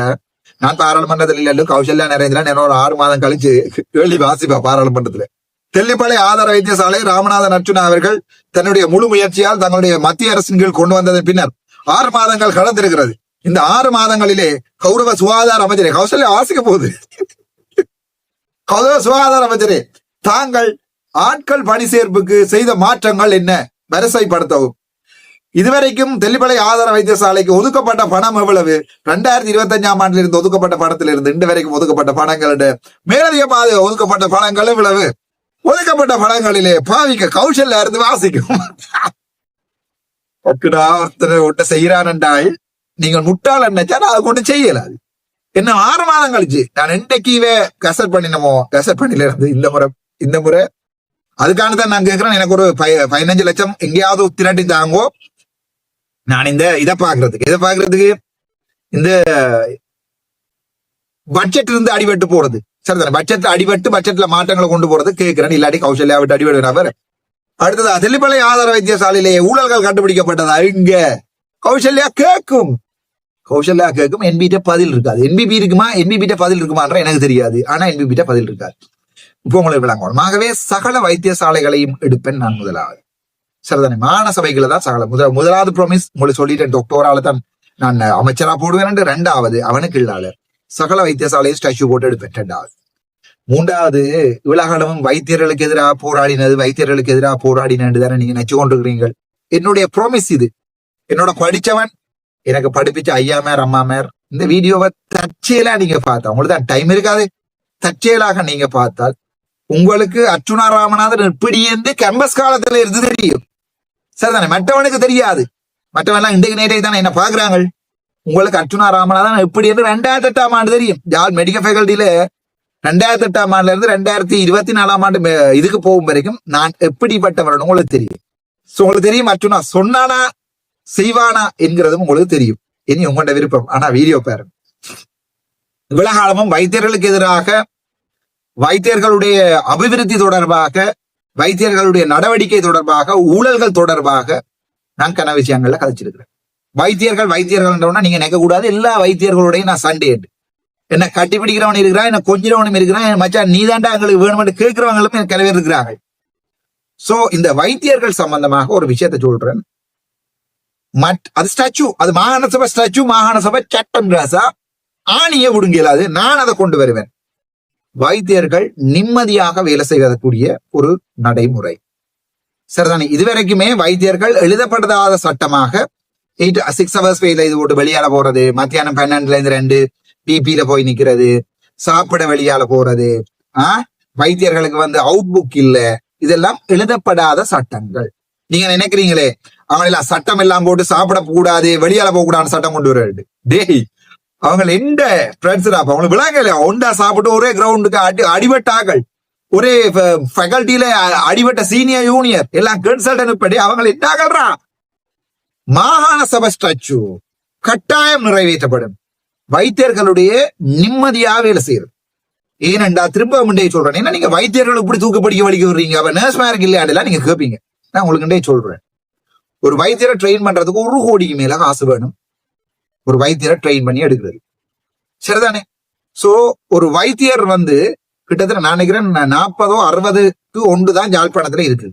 A: நான் பாராளுமன்றத்தில் இல்ல, கௌசல்யா நரேந்திரன் என்னோட 6 மாதம் கழிச்சு கேள்வி வாசிப்பா பாராளுமன்றத்துல. தெல்லிப்பளை ஆதார வைத்தியசாலை ராமநாதன் அர்ச்சுனா அவர்கள் தன்னுடைய முழு முயற்சியால் தங்களுடைய மத்திய அரசின் கீழ் கொண்டு வந்ததன் பின்னர் 6 மாதங்கள் கடந்திருக்கிறது. இந்த 6 மாதங்களிலே கௌரவ சுகாதார அமைச்சரே, கௌசல்யா வாசிக்க போகுது. கௌரவ சுகாதார அமைச்சரே, தாங்கள் ஆட்கள் பணி சேர்ப்புக்கு செய்த மாற்றங்கள் என்ன? வரிசைப்படுத்தவும். இதுவரைக்கும் தெல்லிப்பளை ஆதார வைத்தியசாலைக்கு ஒதுக்கப்பட்ட பணம் எவ்வளவு? 2025ஆம் ஆண்டில் இருந்து ஒதுக்கப்பட்ட பணத்திலிருந்து இன்று வரைக்கும் ஒதுக்கப்பட்ட பணங்களோட மேலதிகமாக ஒதுக்கப்பட்ட பணங்கள் எவ்வளவு? ஒதுக்கப்பட்ட பணங்களிலே பாவிக்க கௌசல்யா இருந்து வாசிக்கும். ஒருத்தர் ஒட்ட செய்யறான் என்றால் நீங்கள் முட்டாள் நினைச்சா அதை கொண்டு செய்யலாது. என்ன 6 மாதம் கழிச்சு நான் என்னைக்குவே கசட் பண்ணினமோ, கசட் பண்ணில இருந்து இந்த முறை அதுக்கானதான் நான் கேட்கிறேன். எனக்கு ஒரு 15 லட்சம் எங்கேயாவது திரட்டி தாங்கோ, நான் இந்த இதை பாக்குறதுக்கு இந்த பட்ஜெட் இருந்து அடிபட்டு போறது சரிதானே. பட்ஜெட்ல அடிபட்டு பட்ஜெட்ல மாற்றங்களை கொண்டு போறது கேட்கிறேன். இல்லாட்டி கௌசல்யா விட்டு அடிபடுவேன். அடுத்தது தெல்லிப்பளை ஆதார வைத்தியசாலையிலேயே ஊழல்கள் கண்டுபிடிக்கப்பட்டதா? இங்க கௌசல்யா கேட்கும். என்பிட்ட பதில் இருக்காது. என்பிபி இருக்குமா? என்பிபிட்ட பதில் இருக்குமான்ற எனக்கு தெரியாது. ஆனா என்பிபிட்ட பதில் இருக்காது. இப்போ உங்களுக்கு விளங்கும். ஆகவே சகல வைத்தியசாலைகளையும் எடுப்பேன் நான் முதலாவது. சரிதானே. மாகாண சபைகளை தான் சகல முதலாவது ப்ராமிஸ் உங்களுக்கு சொல்லிட்டேன். டாக்டரால தான் நான் அமைச்சரா போடுவேன். 2வது அவனுக்கு இல்லாத சகல வைத்தியசாலையை ஸ்டாச்சு போட்டு எடுப்பேன். 2வது. 3வது இவ்வளவு வைத்தியர்களுக்கு எதிராக போராடினு தானே நீங்க நினைச்சு கொண்டிருக்கிறீர்கள். என்னுடைய ப்ராமிஸ் இது. என்னோட படிச்சவன் எனக்கு படிப்பிச்ச ஐயா மேர் அம்மா மேர் இந்த வீடியோவை தற்செயலா நீங்க பார்த்தா, உங்களுக்கு தான் டைம் இருக்காது. தற்செயலாக நீங்க பார்த்தால் உங்களுக்கு அர்ச்சுனா ராமநாதன் இப்படி இருந்து கேம்பஸ் காலத்துல இருந்து தெரியும். சரிதானே. மற்றவனுக்கு தெரியாது. மற்றவன் எல்லாம் இன்றைக்கு நேரே தானே என்ன பாக்குறாங்க. உங்களுக்கு அர்ச்சுனா ராமநாதன் எப்படி என்று 2008ஆம் ஆண்டு தெரியும். யாழ் மெடிக்கல் ஃபேக்கல்ட்டியில 2008ஆம் ஆண்டுல இருந்து 2024ஆம் ஆண்டு இதுக்கு போகும் வரைக்கும் நான் எப்படிப்பட்டவன் உங்களுக்கு தெரியும். உங்களுக்கு தெரியும் அர்ச்சுனா சொன்னானா செய்வானா என்கிறதும் உங்களுக்கு தெரியும். இனி உங்களோட விருப்பம். ஆனா வீடியோ பாருங்க. இவ்வளவு காலமும் வைத்தியர்களுக்கு எதிராக, வைத்தியர்களுடைய அபிவிருத்தி தொடர்பாக, வைத்தியர்களுடைய நடவடிக்கை தொடர்பாக, ஊழல்கள் தொடர்பாக நான் கன விஷயங்கள்ல கதைச்சிருக்கிறேன். வைத்தியர்கள் நீங்க நினைக்க கூடாது எல்லா வைத்தியர்களுடையும் நான் சண்டே என்ன கட்டிப்பிடிக்கிறவன் இருக்கிறான், என்ன கொஞ்சிறவனும் இருக்கிறான், மச்சான் நீ தாண்டா எங்களுக்கு வேணுமென்று கேட்கிறவங்களும் எனக்கு கிளவே இருக்கிறாங்க. சோ இந்த வைத்தியர்கள் சம்பந்தமாக ஒரு விஷயத்த சொல்றேன். அது ஸ்டாச்சு, அது மாகாண சபை ஸ்டாச்சு, மாகாண சபை சட்டம் ராசா ஆணிய விடுங்கலாது. நான் அதை கொண்டு வருவேன். வைத்தியர்கள் நிம்மதியாக வேலை செய்யக்கூடிய ஒரு நடைமுறை. சரிதானே. இதுவரைக்குமே வைத்தியர்கள் எழுதப்படாத சட்டமாக 6 hours வேலை இது போட்டு வெளியால போறது, மத்தியானம் 12 பிபியில போய் நிக்கிறது, சாப்பிட வெளியால போறது, வைத்தியர்களுக்கு அவுட் புக் இல்ல, இதெல்லாம் எழுதப்படாத சட்டங்கள். நீங்க நினைக்கிறீங்களே அவங்களெல்லாம் சட்டம் எல்லாம் போட்டு சாப்பிட கூடாது, வெளியால போக கூடாதுன்னு சட்டம் கொண்டு வர்றது. டேய் அவங்க எந்த அவங்களுக்கு விளங்கல. ஒண்டா சாப்பிட்டு ஒரே கிரவுண்டுக்கு அடிபட்டார்கள், ஒரே ஃபேக்கல்ட்டியில அடிபட்ட சீனியர் யூனியர் எல்லாம் கன்சல்டன் படி அவங்க என்ன மாகாண சபை ஸ்டாச்சு கட்டாயம் நிறைவேற்றப்படும். வைத்தியர்களுடைய நிம்மதியா வேலை செய்யறது. ஏனென்றா திரும்ப முண்டே சொல்றேன். ஏன்னா நீங்க வைத்தியர்கள் இப்படி தூக்கப்படிக்க வலிக்க வர்றீங்க, அப்ப நர்ஸ் மேருக்கு இல்லையாண்டெல்லாம் நீங்க கேட்பீங்க. நான் உங்களுக்கு சொல்றேன். ஒரு வைத்தியரை ட்ரெயின் பண்றதுக்கு 1 கோடிக்கு மேல காசு வேணும். ஒரு வைத்தியரை ட்ரெயின் பண்ணி எடுக்கிறது. சரிதானே. சோ ஒரு வைத்தியர் கிட்டத்தட்ட நான் நினைக்கிறேன் 40 60க்கு 1 தான் யாழ்ப்பாணத்துல இருக்கு.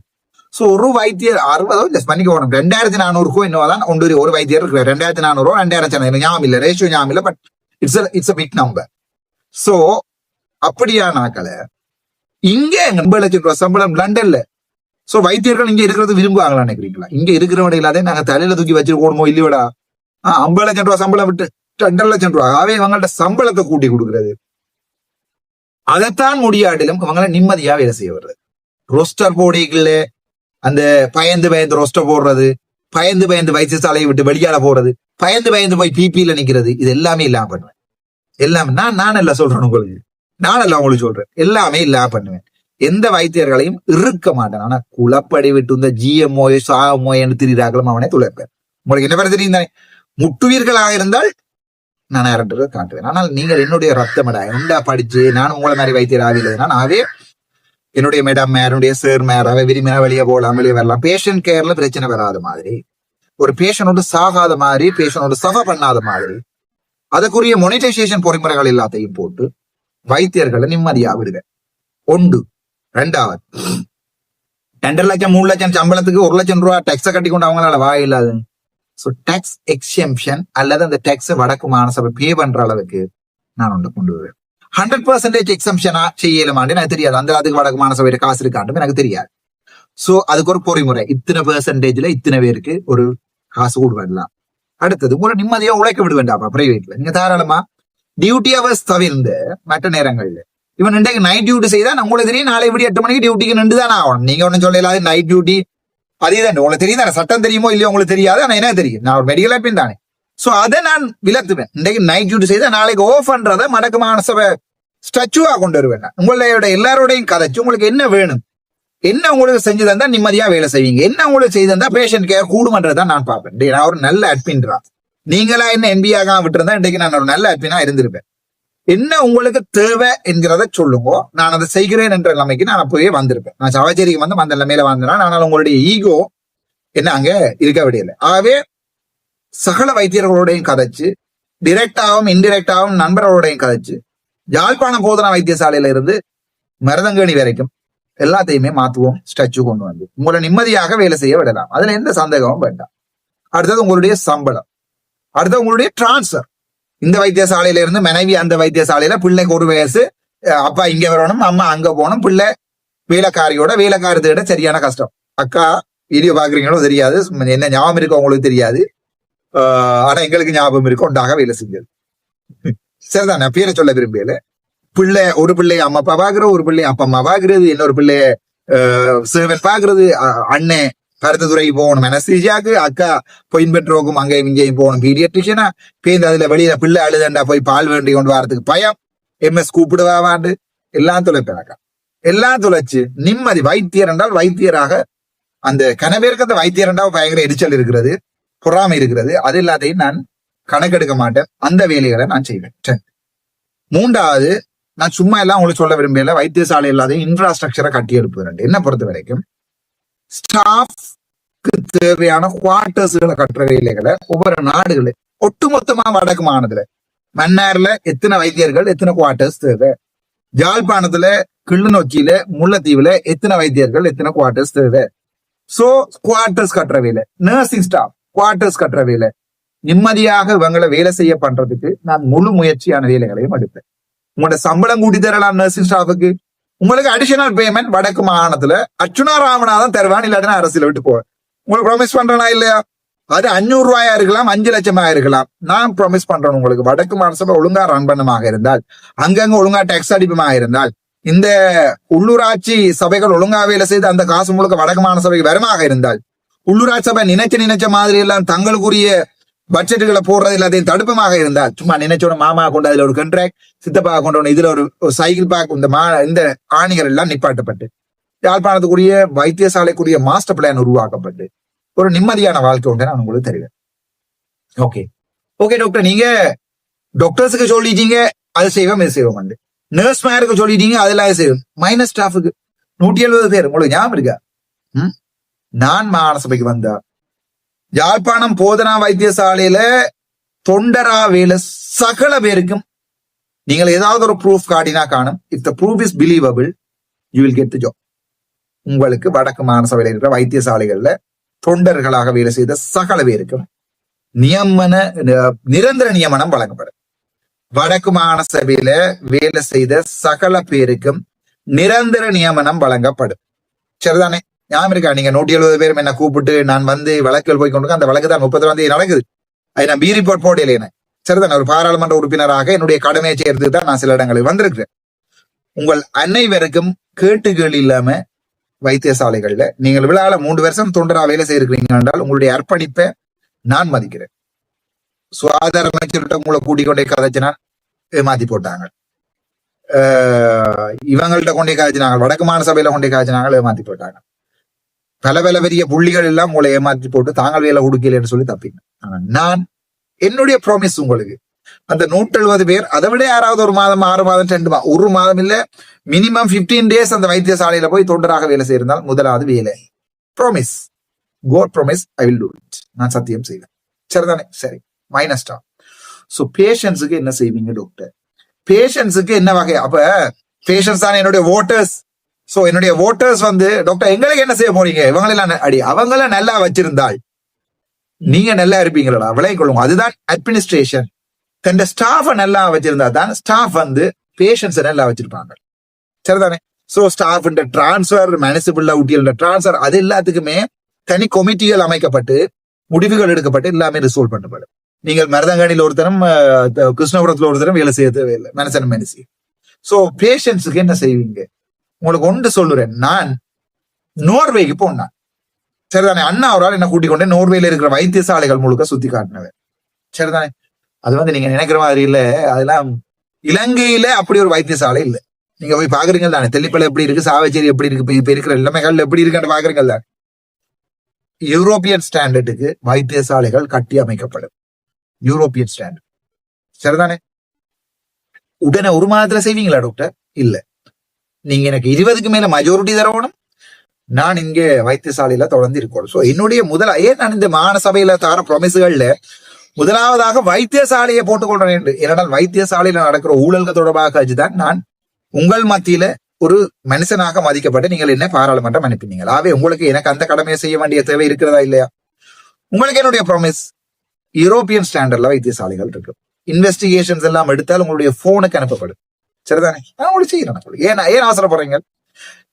A: சோ ஒரு வைத்தியர் 60 ஜஸ்ட் பண்ணிக்கணும் 2400க்கோ என்னவாதான் ஒரு வைத்தியர் இருக்கிறார். 2400 2000 ஞாபகம் இல்ல, ரேஷியோ ஞாபகம் இல்ல, but it's a big number. So அப்படியானாக்கள இங்க 50 லட்சம் ரூபாய் சம்பளம் லண்டன்ல. சோ வைத்தியர்கள் இங்க இருக்கிறது விரும்புவாங்களா நினைக்கிறீங்களா? இங்க இருக்கிறவங்க இல்லாத நாங்க தலையில தூக்கி வச்சிருக்கோமோ இல்லையோடா. 50 லட்சம் ரூபாய் சம்பளம் விட்டு 2 லட்சம் ரூபாய் அவை இவங்கள்ட்ட சம்பளத்தை கூட்டி கொடுக்கறது. அதைத்தான் முடியாட்டிலும் இவங்களை நிம்மதியா வேலை செய்ய வர்றது. ரோஸ்டர் போடிக்கல அந்த பயந்து ரோஸ்டர் போடுறது, பயந்து வைத்தியசாலையை விட்டு வெளியால போறது, பயந்து போய் பிபியில நிக்கிறது, இது எல்லாமே இல்லாம பண்ணுவேன். எல்லாமே நான் எல்லாம் சொல்றேன் உங்களுக்கு, உங்களுக்கு சொல்றேன். எல்லாமே இல்லாம பண்ணுவேன். எந்த வைத்தியர்களையும் இருக்க மாட்டேன். ஆனா குளப்படி விட்டு இந்த ஜிஎம்ஓ சாமோ என்று திரிகிறார்களும் அவனை துளைப்பேன். உங்களுக்கு என்ன பேர் தெரியும் தானே. முட்டுவீர்களாக இருந்தால் நான் யார்ன்றதை காட்டுவேன். ஆனால் நீங்கள் என்னுடைய ரத்தமடா உண்டா படிச்சு நானும் உங்களை மாதிரி வைத்தியர் ஆகலைன்னா நாவே என்னுடைய மேடம் மேருடைய சேர் மேர் அவை விரும்பினா வெளியே போகலாம், வெளியே வரலாம். பேஷண்ட் கேர்ல பிரச்சனை வராத மாதிரி, ஒரு பேஷண்டோடு சாகாத மாதிரி, பேஷண்டோடு சஃபர் பண்ணாத மாதிரி, அதுக்குரிய மொனிட்டைசேஷன் பொறிமுறைகள் எல்லாத்தையும் போட்டு வைத்தியர்களை நிம்மதியா விடுவேன். 1. 2வது 2 லட்சம் 3 லட்சம் சம்பளத்துக்கு 1 லட்சம் ரூபாய் டேக்ஸ கட்டி கொண்டு அவங்களால வாயில்லாது. ஸோ டேக்ஸ் எக்ஸெம்ஷன் அல்லது அந்த டேக்ஸை வடக்கு மாநசபை பே பண்ற அளவுக்கு நான் ஒன்று கொண்டு வருவேன். 100% எக்ஸம்ஷனா செய்யலாமான்னு எனக்கு தெரியாது. அந்த அதுக்கு வடக்கு மாநசபையில காசு இருக்காண்டும் எனக்கு தெரியாது. சோ அதுக்கு ஒரு பொறிமுறை, இத்தனை பெர்சன்டேஜ்ல இத்தனை பேருக்கு ஒரு காசு கூடுவாடலாம். அடுத்தது உங்களை நிம்மதியா உழைக்க விட வேண்டாமா பிரைவேட்ல. நீங்க தாராளமா டியூட்டி அவர்ஸ் தவிர்ந்து மற்ற நேரங்கள்ல இவன் இன்றைக்கு நைட் டியூட்டி செய்தா உங்களுக்கு தெரியும், நாளை விட 8 மணிக்கு டியூட்டிக்கு நின்றுதான் ஆகணும். நீங்க ஒன்னும் சொல்லலாது நைட் டியூட்டி அதேதான் உங்களுக்கு தெரியும் தானே, சட்டம் தெரியுமோ இல்லையோ உங்களுக்கு தெரியாது, ஆனா என்ன தெரியும், நான் ஒரு மெடிக்கல் அட்மின் தானே. சோ அதை நான் விலத்துவேன். இன்றைக்கு நைட் டியூட்டி செய்தா நாளைக்கு ஓஃப் பண்றதை மடக்கு மாநசபை ஸ்டாச்சுவா கொண்டு வருவேன். உங்களோட எல்லாரோடையும் கதைச்சு உங்களுக்கு என்ன வேணும், என்ன உங்களுக்கு செஞ்சு தந்தா நிம்மதியா வேலை செய்வீங்க, என்ன உங்களுக்கு செய்து தந்தா பேஷண்ட் கேர் கூடுமன்றதான் நான் பார்ப்பேன். நான் ஒரு நல்ல அட்மின்றான். நீங்களா என்ன எம்பியாக விட்டுருந்தா இன்றைக்கு நான் ஒரு நல்ல அட்மினா இருந்திருப்பேன். என்ன உங்களுக்கு தேவை என்கிறத சொல்லுங்க, நான் அதை செய்கிறேன் என்ற நிலைமைக்கு நான் அப்பவே வந்திருப்பேன். நான் சவாச்சேரிக்கு வந்து அந்த நிலைமையில வந்தேன். ஆனால் உங்களுடைய ஈகோ என்ன அங்க இருக்க விடையில்லை. ஆகவே சகல வைத்தியர்களோடையும் கதைச்சு, டிரெக்டாகவும் இன்டிரெக்டாகவும் நண்பர்களோடையும் கதைச்சு, யாழ்ப்பாணம் போதனா வைத்தியசாலையில இருந்து மருதங்கேணி வரைக்கும் எல்லாத்தையுமே மாத்துவோம், ஸ்டாச்சு கொண்டு வந்து உங்களை நிம்மதியாக வேலை செய்ய விடலாம். அதுல எந்த சந்தேகமும் வேண்டாம். அடுத்தது உங்களுடைய சம்பளம், அடுத்தது உங்களுடைய டிரான்ஸ்பர். இந்த வைத்தியசாலையில இருந்து மனைவி அந்த வைத்தியசாலையில, பிள்ளைக்கு ஒரு வயசு, அப்பா இங்க வரணும், அம்மா அங்க போகணும், பிள்ளை வேலைக்காரத்தோட சரியான கஷ்டம். அக்கா வீடியோ பாக்குறீங்களோ தெரியாது, என்ன ஞாபகம் இருக்கு உங்களுக்கு தெரியாது, ஆனா எங்களுக்கு ஞாபகம் இருக்கு, ஒன்றாக வேலை செஞ்சது. சரிதான், நான் பேரை சொல்ல விரும்பல. ஒரு பிள்ளைய அம்மா அப்பா பாக்குறது, ஒரு பிள்ளைய அப்பா அம்மா பாக்குறது, இன்னொரு பிள்ளைய சேவன் பாக்குறது, அண்ணன் கருத்துத்துறைக்கு போகணும் அனஸ்தீசியாக்கு, அக்கா பொயின் பெற்றோக்கும் அங்கேயும் இங்கேயும் போகணும் பீடியட்ரிஷனா, பேருந்து அதுல வெளியில பிள்ளை அழுதண்டா போய் பால் வேண்டி கொண்டு வரதுக்கு பயம், MS கூப்பிடுவாண்டு எல்லாம் தொலைப்பேனாக்கா, எல்லாம் தொலைச்சு நிம்மதி. வைத்தியர் என்றால் வைத்தியராக அந்த கனவேற்கு அந்த வைத்தியர் என்றால் பயங்கர எரிச்சல் இருக்கிறது, பொறாமை இருக்கிறது, அது எல்லாத்தையும் நான் கணக்கெடுக்க மாட்டேன். அந்த வேலைகளை நான் செய்வேன். மூன்றாவது, நான் சும்மா எல்லாம் உங்களுக்கு சொல்ல விரும்பல, வைத்தியசாலை எல்லாத்தையும் இன்ஃப்ராஸ்ட்ரக்சரை கட்டி எழுப்புறேன். என்ன பொறுத்த வரைக்கும் ஸ்டாஃப்க்கு தேவையான குவார்டர்ஸ்களை கட்டுற வேலைகளை ஒவ்வொரு நாடுகளு ஒட்டுமொத்தமா வடக்கு மாநிலத்துல மன்னார்ல எத்தனை வைத்தியர்கள் எத்தனை குவார்டர்ஸ் தேவை, யாழ்ப்பாணத்துல கிள்ளுநொச்சியில முல்லைத்தீவுல எத்தனை வைத்தியர்கள் எத்தனை குவார்டர்ஸ் தேவை. சோ குவார்டர்ஸ் கட்டுற வேலை, நர்சிங் ஸ்டாஃப் குவார்டர்ஸ் கட்டுற வேலை, நிம்மதியாக இவங்களை வேலை செய்ய பண்றதுக்கு நான் முழு முயற்சியான வேலைகளையும் எடுப்பேன். உங்களோட சம்பளம் கூட்டி தரலாம் நர்சிங் ஸ்டாஃபுக்கு. உங்களுக்கு அடிஷனல் பேமெண்ட் வடக்கு மாகாணத்துல அர்ச்சுனா ராமநாதன் தருவான், இல்லாட்டினா அரசியல விட்டு போவேன். உங்களுக்கு ப்ராமிஸ் பண்றேனா இல்லையா? அது 500 ரூபாயா இருக்கலாம், 5 லட்சமா இருக்கலாம். நான் ப்ராமிஸ் பண்றேன், உங்களுக்கு வடக்கு மாநசபை ஒழுங்கா ரன் பண்ணமாக இருந்தால், அங்கங்க ஒழுங்கா டேக்ஸ் அடிப்புமாக இருந்தால், இந்த உள்ளூராட்சி சபைகள் ஒழுங்கா வேலை செய்து அந்த காசு முழுக்க வடக்கு மாநசபைக்கு வருமாக இருந்தால், உள்ளூராட்சி சபை நினைச்ச மாதிரி எல்லாம் தங்களுக்குரிய பட்ஜெட்டுகளை போடுறது எல்லாத்தையும் தடுப்பமாக இருந்தால், சும்மா நினைச்சோட மாமா கொண்டு அதுல ஒரு கண்ட்ராக்ட், சித்தப்பா கொண்டு இதுல ஒரு சைக்கிள் பேக், இந்த ஆணிகள் எல்லாம் நிப்பாட்டப்பட்டு யாழ்ப்பாணத்துக்குரிய வைத்தியசாலைக்குரிய மாஸ்டர் பிளான் உருவாக்கப்பட்டு ஒரு நிம்மதியான வாழ்க்கை உண்டு நான் உங்களுக்கு தெரியும். ஓகே டாக்டர், நீங்க டாக்டர்ஸுக்கு சொல்லிட்டீங்க அது செய்வோம் இது செய்வோம், நர்ஸ் மேருக்கு சொல்லிட்டீங்க அதெல்லாம் செய்வோம், மைனஸ் ஸ்டாஃபுக்கு 170 பேர் உங்களுக்கு ஞாபகம் இருக்கா? நான் மாநசபைக்கு வந்தா யாழ்ப்பாணம் போதனா வைத்தியசாலையில தொண்டரா வேலை சகல பேருக்கும் நீங்கள் ஏதாவது ஒரு ப்ரூஃப் காட்டினா காணும். If the proof is believable you will get the job. உங்களுக்கு வடக்கு மாநசபையில இருக்கிற வைத்தியசாலைகள்ல தொண்டர்களாக வேலை செய்த சகல பேருக்கும் நிரந்தர நியமனம் வழங்கப்படும். வடக்கு மாநசபையில வேலை செய்த சகல பேருக்கும் நிரந்தர நியமனம் வழங்கப்படும். சரிதானே? ஞாபகம் இருக்கா? நீங்க 170 பேரும் என்ன கூப்பிட்டு நான் வந்து வழக்குகள் போய் கொண்டு அந்த வழக்கு தான் 30ஆம் தேதி நடக்குது. அது நான் பி ரிப்போர்ட் போடல. சரிதானே? ஒரு பாராளுமன்ற உறுப்பினராக என்னுடைய கடமையை சேர்த்து தான் நான் சில இடங்களுக்கு வந்திருக்கிறேன். உங்கள் அனைவருக்கும் கேட்டுகள் இல்லாம வைத்தியசாலைகள்ல நீங்கள் விழால 3 வருஷம் தொண்டரா வேலை செய்திருக்கிறீங்க என்றால் உங்களுடைய அர்ப்பணிப்பை நான் மதிக்கிறேன். சுகாதார அமைச்சர்கிட்ட உங்களை கூட்டிக் கொண்டே கதைச்சினா ஏமாத்தி போட்டாங்க, இவங்கள்ட்ட கொண்டே காய்ச்சினாங்க, வடக்கு மாநசபையில கொண்டே காய்ச்சினாங்க, ஏமாத்தி போட்டாங்க. பல பெரிய புள்ளிகள் எல்லாம் உங்களை ஏமாற்றி போட்டு தாங்கள் வேலை கொடுக்கலன்னு சொல்லி தப்பிங்க. ஆனா நான் என்னுடைய ப்ராமிஸ் உங்களுக்கு அந்த 170 பேர், அதை விட யாராவது ஒரு மாதம் 6 மாதம் 2 மாதம், ஒரு மாதம் இல்ல மினிமம் 15 டேஸ் அந்த வைத்தியசாலையில போய் தொண்டராக வேலை செய்திருந்தால் முதலாவது வேலை. Promise, God promise, I will do it. நான் சத்தியம் செய்வேன். சரிதானே? சரி, மைனஸ் ஸ்டாப். சோ பேஷண்ட்ஸுக்கு என்ன செய்வீங்க டாக்டர்? பேஷண்ட்ஸுக்கு என்ன வகை? அப்ப பேஷண்ட்ஸ் தான் என்னுடைய வோட்டர்ஸ். சோ என்னுடைய வோட்டர்ஸ் வந்து டாக்டர் எங்களுக்கு என்ன செய்ய போறீங்க? இவங்களெல்லாம் அவங்கள நல்லா வச்சிருந்தால் நீங்க நல்லா இருப்பீங்களா விளங்கிக் கொள்ளுங்க. அதுதான் அட்மினிஸ்ட்ரேஷன். தன் ஸ்டாஃபை நல்லா வச்சிருந்தா தான் ஸ்டாஃப் வந்து பேஷன்ஸை நல்லா வச்சிருப்பாங்க. சரிதானே? சோ ஸ்டாஃப் டிரான்ஸ்பர், முனிசிபல் ஊட்டியல் டிரான்ஸ்பர், அது எல்லாத்துக்குமே தனி கமிட்டிகள் அமைக்கப்பட்டு முடிவுகள் எடுக்கப்பட்டு எல்லாமே ரிசோல்வ் பண்ணப்படும். நீங்கள் மருதங்காடியில் ஒருத்தரும் கிருஷ்ணபுரத்துல ஒருத்தரும் வேலை செய்ய தேவையில்லை, மனசன் மனசி. சோ பேஷன்ஸுக்கு என்ன செய்வீங்க? உங்களுக்கு ஒன்று சொல்லுறேன், நான் நோர்வேக்கு போனேன். சரிதானே? அண்ணா அவரால் என்ன கூட்டிக் கொண்டு நோர்வேல இருக்கிற வைத்தியசாலைகள் முழுக்க சுத்தி காட்டினவர். சரிதானே? அது வந்து நீங்க நினைக்கிற மாதிரி இல்ல, அதெல்லாம் இலங்கையில அப்படி ஒரு வைத்தியசாலை இல்லை. நீங்க போய் பாக்குறீங்க தானே, தெல்லிப்பளை எப்படி இருக்கு, சாவச்சேரி எப்படி இருக்கு, இப்ப இருக்கிற இளமைகள் எப்படி இருக்குன்னு பாக்குறீங்க தானே. யூரோப்பியன் ஸ்டாண்டர்டுக்கு வைத்தியசாலைகள் கட்டி அமைக்கப்படும். European standard. சரிதானே? உடனே ஒரு மாதத்துல செய்வீங்களா டாக்டர்? இல்ல. நீங்க எனக்கு 20க்கு மேல மெஜாரிட்டி தரணும், நான் இங்க வைத்தியசாலையில தொடர்ந்து இருக்கணும். சோ என்னுடைய ஏன் நான் இந்த மாநசபையில தர ப்ராமிஸ்கள்ல முதலாவதாக வைத்தியசாலையை போட்டுக்கொள்றேன். ஏனென்றால் வைத்தியசாலையில நடக்கிற ஊழல்கள் தொடர்பாக தான் நான் உங்கள் மத்தியில ஒரு மனுஷனாக மதிக்கப்பட்டு நீங்கள் என்ன பாராளுமன்றம் அனுப்பினீங்க. ஆகவே உங்களுக்கு எனக்கு அந்த கடமையை செய்ய வேண்டிய தேவை இருக்கிறதா இல்லையா? உங்களுக்கு என்னுடைய ப்ராமிஸ், யூரோப்பியன் ஸ்டாண்டர்ட்ல வைத்தியசாலைகள் இருக்கு. இன்வெஸ்டிகேஷன்ஸ் எல்லாம் எடுத்தால் உங்களுடைய போனுக்கு அனுப்பப்படும். சரிதானே? நான் உங்களுக்கு செய்யறேன். ஏன் அவசரப்படுறீங்க?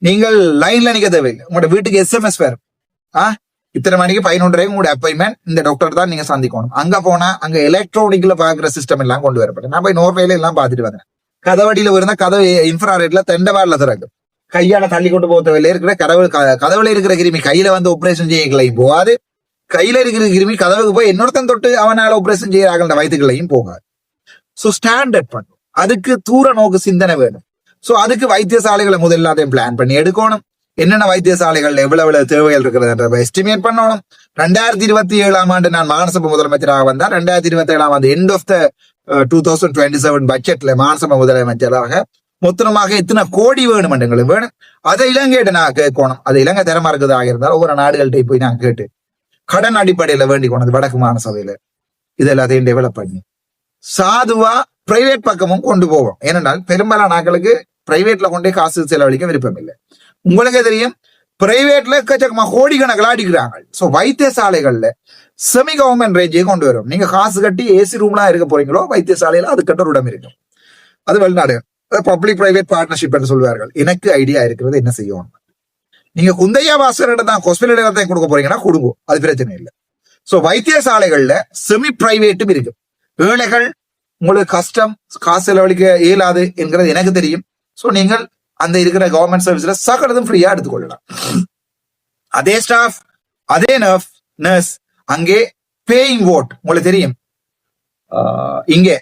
A: நீங்கள் லைன்ல நிக்க தேவையில்லை. உங்களோட வீட்டுக்கு SMS வரும். இத்தனை மணிக்கு 11:30 உங்களோட அப்பாயின்மெண்ட், இந்த டாக்டர் தான் நீங்க சந்திக்கணும். அங்க போனா அங்க எலக்ட்ரானிக்ல பாக்குற சிஸ்டம் எல்லாம் கொண்டு வரப்படும். நான் போய் நோர்வேல எல்லாம் பாத்துட்டு வந்தேன். கதவடியில இருந்தா கதவு இன்ஃப்ராரெட்ல தெண்டவாரில திறக்கும். கையால தள்ளி கொண்டு போகல இருக்கிற கதவுல இருக்கிற கிருமி கையில வந்து ஆபரேஷன் செய்யக்கலையும் போகாது. கையில இருக்கிற கிருமி கதவுக்கு போய் இன்னொருத்தன் தொட்டு அவனால ஆபரேஷன் செய்யறாங்க வயிற்றுகளையும் போகாது. சோ ஸ்டாண்டர்ட் பண்ணும். அதுக்கு தூர நோக்கு சிந்தனை வேணும். சோ அதுக்கு வைத்தியசாலைகளை முதல்லாத்தையும் பிளான் பண்ணி எடுக்கணும். என்னென்ன வைத்தியசாலைகள் எவ்வளவு தேவைகள் இருக்கிறது எஸ்டிமேட் பண்ணணும். 2027 நான் மாநசபை முதலமைச்சராக வந்தா 2027 எண்ட் ஆஃப் த 2027 பட்ஜெட்ல மாநசபை முதலமைச்சராக மொத்தமாக எத்தனை கோடி வேணும் எங்களுக்கு வேணும். அதை இலங்கையிட்ட நான் கேட்கணும். அது இலங்கை திறமா இருக்கிறதாக இருந்தால் ஒவ்வொரு நாடுகள்கிட்ட போய் நான் கேட்டு கடன் அடிப்படையில வேண்டிக் கொண்டது வடக்கு மாநசபையில இது எல்லாத்தையும் டெவலப் பண்ணி சாதுவா பிரைவேட் பக்கமும் கொண்டு போவோம். ஏனென்றால் பெரும்பாலான நாட்களுக்கு பிரைவேட்ல கொண்டே காசு செலவழிக்க விருப்பம் இல்லை. உங்களுக்கே தெரியும், பிரைவேட்ல எக்கச்சக்கமா கோடிக்கணக்கில் அடிக்கிறாங்க. சோ வைத்தியசாலைகள்ல செமி கவர்மெண்ட் ரேஞ்சே கொண்டு வரும். நீங்க காசு கட்டி ஏசி ரூம்லாம் இருக்க போறீங்களோ வைத்தியசாலையில அது கட்ட ஒரு இடம் இருக்கும். அது வெளிநாடு பப்ளிக் பிரைவேட் பார்ட்னர்ஷிப் என்று சொல்வார்கள். எனக்கு ஐடியா இருக்கிறது என்ன செய்யணும். நீங்க குந்தையா வாசகர்கிட்ட தான் ஹாஸ்பிட்டல் இடத்தையும் கொடுக்க போறீங்கன்னா கொடுங்க, அது பிரச்சனை இல்லை. சோ வைத்தியசாலைகள்ல செமி பிரைவேட்டும் இருக்கு. ஏழைகள் உங்களுக்கு கஷ்டம், காசு செலவழிக்க இயலாது என்கிறது எனக்கு தெரியும். சோ நீங்கள் அந்த இருக்கிற கவர்மெண்ட் சர்வீஸ்ல சகலதும் ஃப்ரீயா எடுத்துக்கொள்ளலாம். அதே ஸ்டாஃப், அதே நர்ஸ் அங்கே பேயிங் போட் உங்களுக்கு தெரியும். இங்கே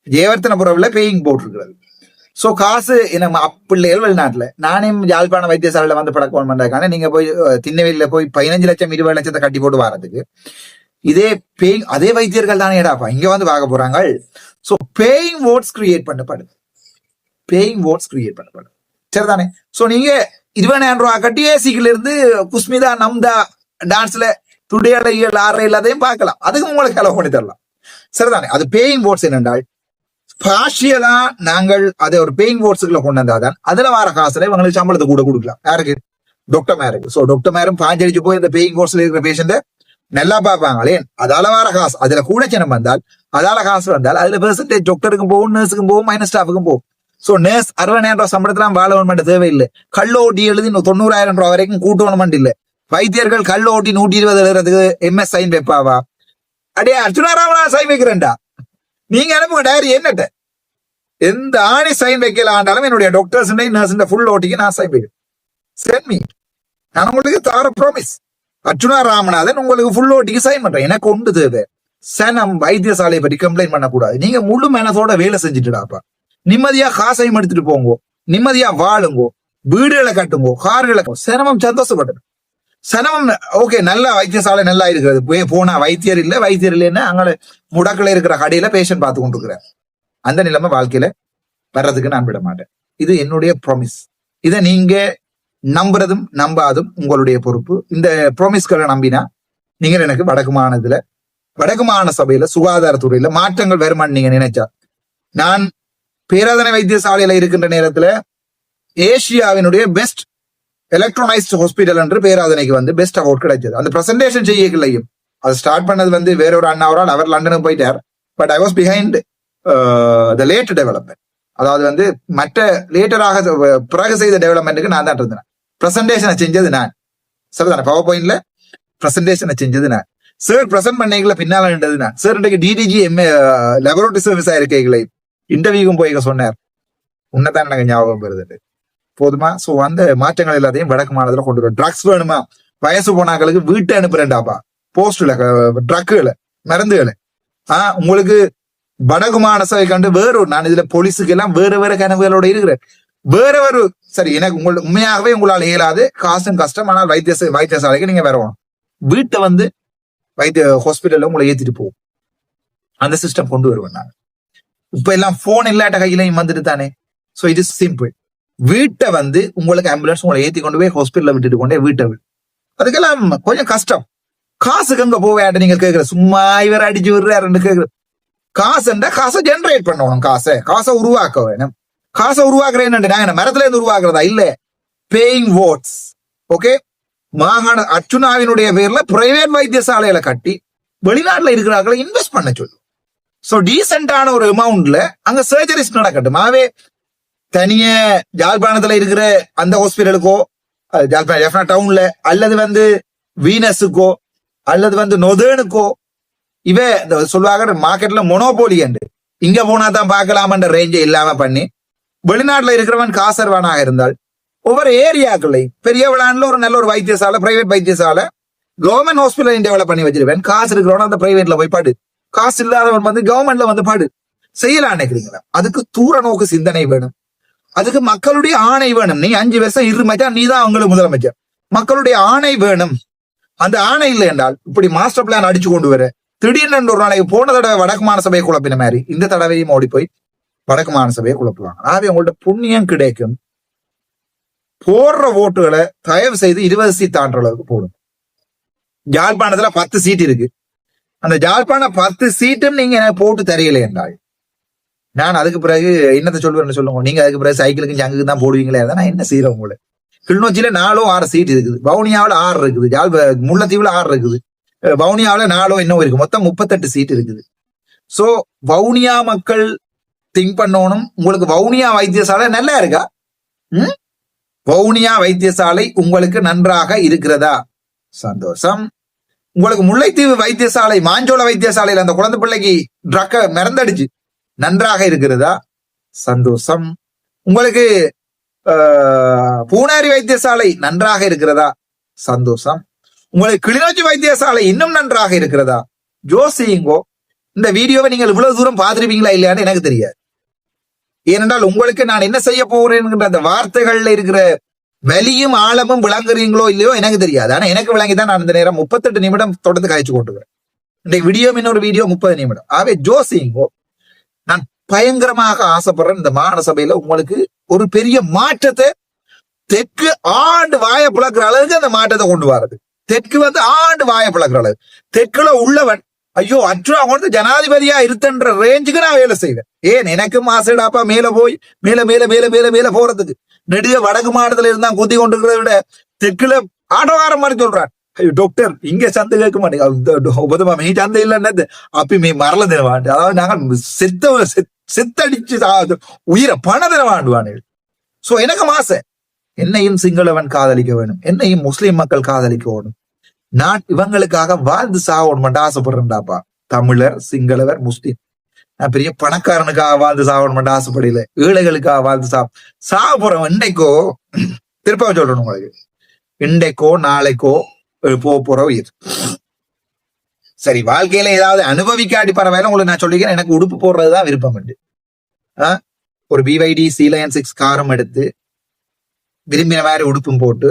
A: ஜெயவர்த்தனபுரம்ல பேயிங் போட் இருக்கிறது. சோ காசு நம்ம பிள்ளைகள் வெளிநாட்டுல, நானே யாழ்ப்பாண வைத்தியசாலையில வந்து பழக்கம் பண்றதுக்கான நீங்க போய் திண்ணவெளியில போய் 15 லட்சம் 20 லட்சத்தை கட்டி போட்டு வரதுக்கு இதே பேயிங் அதே வைத்தியர்கள் தானே ஏடாப்பா இங்க வந்து பார்க்க போறாங்க. சோ பேயிங் போட்ஸ் கிரியேட் பண்ணப்படுது. சரிதானே? சோ நீங்க 20,000 ரூபாய் கட்டி ஏசிக்குல இருந்து குஸ்மிதா நம்தா டான்ஸ்ல துடையடைகள் ஆறு எல்லாத்தையும் பார்க்கலாம். அதுக்கு உங்களுக்கு செலவு பண்ணி தரலாம். சரிதானே? அது பேயிங் போட்ஸ் என்னென்றால் பார்ஷியலா நாங்கள் அதை ஒரு பேயிங் போட்ஸுக்குள்ள கொண்டு வந்தாதான் அதுல வர காசுல இவங்களுக்கு சம்பளத்தை கூட கொடுக்கலாம். யாருக்கு? டாக்டர் மேருக்கு. சோ டாக்டர் மேரும் பாஞ்சடிச்சு போய் இந்த பேயிங் போட்ஸ்ல இருக்கிற பேஷண்ட நல்லா பார்ப்பாங்களே, அதால வர காசு அதுல கூட சின்னம் வந்தால் அதால காசு வந்தால் அதுல பெர்சன்டேஜ் டாக்டருக்கும் போகும், நர்ஸுக்கும் போகும், மைனஸ் ஸ்டாஃபுக்கும் போகும். சோ நர்ஸ் 60,000 ரூபாய் சம்பளத்துல வாழ தேவையில்லை. கள்ளோட்டி எழுதி 90,000 ரூபாய் வரைக்கும் கூட்டணும் இல்லை. வைத்தியர்கள் கள்ளோட்டி 120 எழுதுறதுக்கு MS சைன் வைப்பாவா? அடே அர்ஜுனா ராமனா சைன் வைக்கிறேன்டா, நீங்க அனுப்புங்க டைரி. என்னட்ட எந்த ஆணி சைன் வைக்கல ஆண்டாலும் என்னுடைய டாக்டர்ஸ் நர்ஸ் ஃபுல் ஓட்டிக்கு நான் சைன் வைக்கிறேன். சென்ட் மீ, நான் உங்களுக்கு தார ப்ராமிஸ். அர்ஜுனா ராமநாதன் உங்களுக்கு ஃபுல் ஓட்டிக்கு சைன் பண்றேன். எனக்கு ஒன்று தேவை, சனம் வைத்தியசாலையை பற்றி கம்ப்ளைண்ட் பண்ணக்கூடாது. நீங்க முழு மனசோட வேலை செஞ்சுட்டுடாப்பா. நிம்மதியா காசையும் எடுத்துட்டு போங்கோ, நிம்மதியா வாழுங்கோ, வீடுகளை கட்டுங்கோ, கார்களை சிரமம் சந்தோஷப்பட்டு சிரமம். ஓகே, நல்ல வைத்தியசாலை நல்லா இருக்கிறது. போனா வைத்தியர் இல்லைன்னா அங்கே முடக்கில் இருக்கிற கடையில பேஷண்ட் பார்த்து கொண்டு இருக்கிறார். அந்த நிலைமை வாழ்க்கையில வர்றதுக்கு நான் விட மாட்டேன். இது என்னுடைய ப்ராமிஸ். இதை நீங்க நம்புறதும் நம்பாதும் உங்களுடைய பொறுப்பு. இந்த ப்ராமிஸ்களை நம்பினா நீங்கள் எனக்கு வடக்கு மாகாண சபையில சுகாதாரத்துறையில மாற்றங்கள் வருமானு நீங்க நினைச்சா, நான் பேராதனை வைத்தியசாலையில இருக்கின்ற நேரத்துல ஏசியாவினுடைய பெஸ்ட் எலக்ட்ரானைஸ்ட் ஹாஸ்பிட்டல் என்று பேராதனைக்கு வந்து பெஸ்ட் அவார்ட் கிடைச்சது. அந்த பிரசன்டேஷன் செய்யலையும் அது ஸ்டார்ட் பண்ணது வந்து வேற ஒரு அண்ணாவரால், அவர் லண்டனுக்கு போயிட்டார். But I was behind the late development. அதாவது வந்து மற்ற லேட்டராக பிறகு செய்த டெவலப்மெண்ட்டுக்கு நான் தான் இருந்தேன். பிரசன்டேஷனை செஞ்சது நான், சரிதானே? பவர் பாயிண்ட்ல பிரசன்டேஷனை செஞ்சது நான். சார் பிரசன்ட் பண்ணீங்களா பின்னால நின்றது நான். சார் இன்றைக்கு டிடிஜி எம்ஏ லெபரட்டரி சர்வீஸ் ஆயிருக்கீங்களே, இன்டர்வியூக்கும் போய் சொன்னார். உன்னதான் எனக்கு ஞாபகம் வருது. போதுமா? சோ அந்த மாற்றங்கள் எல்லாத்தையும் வடக்கு மாநிலத்துல கொண்டு வரும். ட்ரக்ஸ் வேணுமா? வயசு போனாக்களுக்கு வீட்டை அனுப்புறேன்டாப்பா, போஸ்ட்ல ட்ரக்குகளை, மருந்துகளை. உங்களுக்கு வடக்கு மாநசபை கண்டு வேறொரு, நான் இதுல போலீஸுக்கு எல்லாம் வேற வேற கனவுகளோட இருக்கிறேன். வேற ஒரு சரி, எனக்கு உண்மையாகவே உங்களால் இயலாது, காசும் கஷ்டம், ஆனால் வைத்தியசாலைக்கு நீங்க வரணும். வீட்டை வந்து ஹாஸ்பிட்டல்ல உங்களை ஏத்திட்டு போகும். அந்த சிஸ்டம் கொண்டு வருவேன் நான். இப்ப எல்லாம் போன் இல்லாட்ட கையிலையும் வந்துட்டு தானே. So it is simple. வீட்டை வந்து உங்களுக்கு ஆம்புலன்ஸ் உங்களை ஏத்தி கொண்டு போய் ஹாஸ்பிட்டல்ல விட்டுட்டு கொண்டே வீட்டை அதுக்கெல்லாம் கொஞ்சம் கஷ்டம். காசுக்கு அங்க போவேன் நீங்க கேட்கற, சும்மா இவர் அடிச்சு விடுறாருன்னு கேட்கற. காசுண்டா காசை ஜெனரேட் பண்ணணும், காசை உருவாக்க வேணும். காசை உருவாக்குறேன் நான் மரத்துல இருந்து உருவாக்குறதா இல்ல, பேயிங் வோட்ஸ். ஓகே, மாகாண அர்ச்சுனாவினுடைய பேர்ல பிரைவேட் வைத்தியசாலைகளை கட்டி வெளிநாட்டுல இருக்கிறார்களை இன்வெஸ்ட் பண்ண சொல்லும். சோ டீசென்டான ஒரு அமௌண்ட்ல அங்க சர்ஜரிஸ் நடக்கட்டும். ஆவே தனிய ஜாழ்ப்பாணத்துல இருக்கிற அந்த ஹாஸ்பிட்டலுக்கோ, ஜாழ்ப்பாணம் டவுன்ல, அல்லது வந்து வீனஸுக்கோ, அல்லது வந்து நொதேனுக்கோ, இவ சொல்லுவாங்க மார்க்கெட்ல மொனோபோலி என்று, இங்க போனா தான் பார்க்கலாமன்ற ரேஞ்சை இல்லாம பண்ணி வெளிநாட்டுல இருக்கிறவன் காசர்வானாக இருந்தால் ஒவ்வொரு ஏரியாக்களை பெரிய விழான்ல ஒரு நல்ல ஒரு வைத்தியசாலை, பிரைவேட் வைத்தியசாலை, கவர்மெண்ட் ஹாஸ்பிட்டல் டெவலப் பண்ணி வச்சிருவேன். காசு இருக்கிறவன அந்த பிரைவேட்ல போய் பாடு, காசு இல்லாதவன் வந்து கவர்மெண்ட்ல வந்து பாடு செய்யலாம் நினைக்கிறீங்களா? அதுக்கு தூர நோக்கு சிந்தனை வேணும், அதுக்கு மக்களுடைய ஆணை வேணும். நீ 5 வருஷம் இருமைச்சா நீ தான் அவங்களுக்கு முதலமைச்சர். மக்களுடைய ஆணை வேணும். அந்த ஆணை இல்லை என்றால் இப்படி மாஸ்டர் பிளான் அடிச்சு கொண்டு வர திடீர்னு ஒரு நாளைக்கு போன தடவை வடக்கு மாநசபையை குழப்பின மாதிரி இந்த தடவையும் ஓடி போய் வடக்கு மாநசபையை குழப்புவாங்க. ஆகவே உங்கள்ட்ட புண்ணியம் கிடைக்கும். போடுற ஓட்டுகளை தயவு செய்து 20 சீட் தாண்டுற அளவுக்கு போடும். ஜாழ்ப்பாணத்துல 10 சீட் இருக்கு. அந்த ஜாழ்ப்பாணம் 10 சீட்டும் நீங்க எனக்கு போட்டு தெரியல என்றால் நான் அதுக்கு பிறகு என்னத்தை சொல்லுவேன்னு சொல்லுங்க. நீங்க அதுக்கு பிறகு சைக்கிளுக்கு ஜங்குக்கு தான் போடுவீங்களே, அதான் நான் என்ன செய்யறேன். உங்களை கிளிநொச்சியில 4-6 சீட் இருக்குது, வவுனியாவில் 6 இருக்குது, முல்லைத்தீவுல 6 இருக்குது, வவுனியாவில 4 இன்னும் இருக்கு, மொத்தம் 38 சீட் இருக்குது. சோ வவுனியா மக்கள் திங்க் பண்ணணும். உங்களுக்கு வவுனியா வைத்தியசாலை நல்லா இருக்கா? வவுனியா வைத்தியசாலை உங்களுக்கு நன்றாக இருக்கிறதா? சந்தோஷம். உங்களுக்கு முல்லைத்தீவு வைத்தியசாலை, மாஞ்சோள வைத்தியசாலையில் அந்த குழந்தை பிள்ளைக்கு ட்ரக்க மறந்தடிச்சு நன்றாக இருக்கிறதா? சந்தோஷம். உங்களுக்கு பூனாரி வைத்தியசாலை நன்றாக இருக்கிறதா? சந்தோஷம். உங்களுக்கு கிளிநொச்சி வைத்தியசாலை இன்னும் நன்றாக இருக்கிறதா? ஜோசிங்கோ, இந்த வீடியோவை நீங்கள் இவ்வளவு தூரம் பார்த்திருப்பீங்களா இல்லையான்னு எனக்கு தெரியாது. ஏனென்றால் உங்களுக்கு நான் என்ன செய்ய போறேன் அந்த வார்த்தைகள்ல இருக்கிற வலியும் ஆழமும் விளங்குறீங்களோ இல்லையோ எனக்கு தெரியாது. ஆனா எனக்கு விளங்கிதான் நான் இந்த நேரம் 38 நிமிடம் தொடர்ந்து காய்ச்சி கொண்டுக்கிறேன். இன்றைக்கு வீடியோ இன்னொரு வீடியோ 30 நிமிடம். ஆகவே ஜோசிங்கோ, நான் பயங்கரமாக ஆசைப்படுறேன் இந்த மாகாண சபையில உங்களுக்கு ஒரு பெரிய மாற்றத்தை, தெற்கு ஆண்டு வாய பிளக்குற அளவுக்கு அந்த மாற்றத்தை கொண்டு வர்றது. தெற்கு வந்து ஆண்டு வாய பிளக்குற அளவு, தெற்குல உள்ளவன் ஐயோ அற்றா கொண்டு ஜனாதிபதியா இருத்தன்ற ரேஞ்சுக்கு நான் வேலை செய்வேன். ஏன் எனக்கு மாசடாப்பா மேல போய் மேல மேல மேல மேல மேல போறதுக்கு நெடுக வடக்கு மாநிலத்துல இருந்தா குத்தி கொண்டிருக்கிறத விட தெற்குல ஆட்டோகாரம் மாதிரி சொல்றான். ஐயோ டாக்டர் இங்க சந்தை கேட்க மாட்டேங்க, மீ சந்தை இல்லைன்னு அப்பி மீ மரல தினவாண்டு, அதாவது நாங்கள் செத்தடிச்சு உயிரை பண தினவாண்டுவானு. சோ எனக்கு மாசை என்னையும் சிங்களவன் காதலிக்க வேணும், என்னையும் முஸ்லிம் மக்கள் காதலிக்க வேணும். நான் இவங்களுக்காக வாழ்ந்து சாகணும்னு ஆசைப்படுறேன்டாப்பா. தமிழர், சிங்களவர், முஸ்லிம். நான் பெரிய பணக்காரனுக்காக வாழ்ந்து சாகணும்னு ஆசைப்படல, ஏழைகளுக்காக வாழ்ந்து சாக போறோம். இன்றைக்கோ திருப்ப சொல்லணும் உங்களுக்கு, இன்றைக்கோ நாளைக்கோ போற உயிர். சரி, வாழ்க்கையில ஏதாவது அனுபவிக்காட்டி பரவாயில்ல, உங்களுக்கு நான் சொல்லிக்கிறேன், எனக்கு உடுப்பு போடுறதுதான் விருப்பம் உண்டு. ஒரு BYD C-Line 6 காரம் எடுத்து விரும்பின மாதிரி உடுப்பும் போட்டு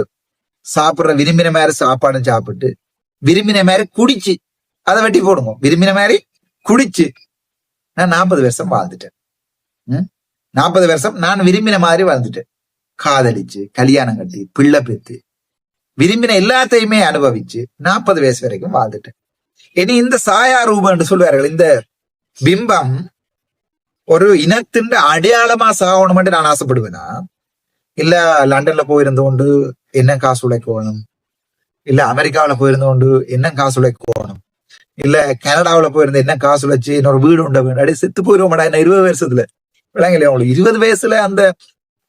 A: சாப்பிடுற, விரும்பின மாதிரி சாப்பாடும் சாப்பிட்டு விரும்பின மாதிரி குடிச்சு அதை வெட்டி போடுங்க. விரும்பின மாதிரி குடிச்சு நான் 40 வருஷம் வாழ்ந்துட்டேன். 40 வருஷம் நான் விரும்பின மாதிரி வாழ்ந்துட்டேன். காதலிச்சு, கல்யாணம் கட்டி, பிள்ளை பெத்து, விரும்பின எல்லாத்தையுமே அனுபவிச்சு 40 வயசு வரைக்கும் வாழ்ந்துட்டேன். இனி இந்த சாயா ரூபம் என்று சொல்வார்கள், இந்த பிம்பம் ஒரு இனத்தின் அடையாளமா சாகணும்னு நான் ஆசைப்படுவேனா? இல்ல லண்டன்ல போயிருந்து கொண்டு என்ன காசு உழைக்க வேணும், இல்ல அமெரிக்காவில போயிருந்து கொண்டு என்ன காசு உழைக்க வேணும், இல்ல கனடாவில போயிருந்த என்ன காசு வச்சு இன்னொரு வீடு உண்ட வேண்டாடி செத்து போயிருவோம்டா என்ன 20 வருஷத்துல விளங்கலையா உங்களுக்கு 20 வயசுல அந்த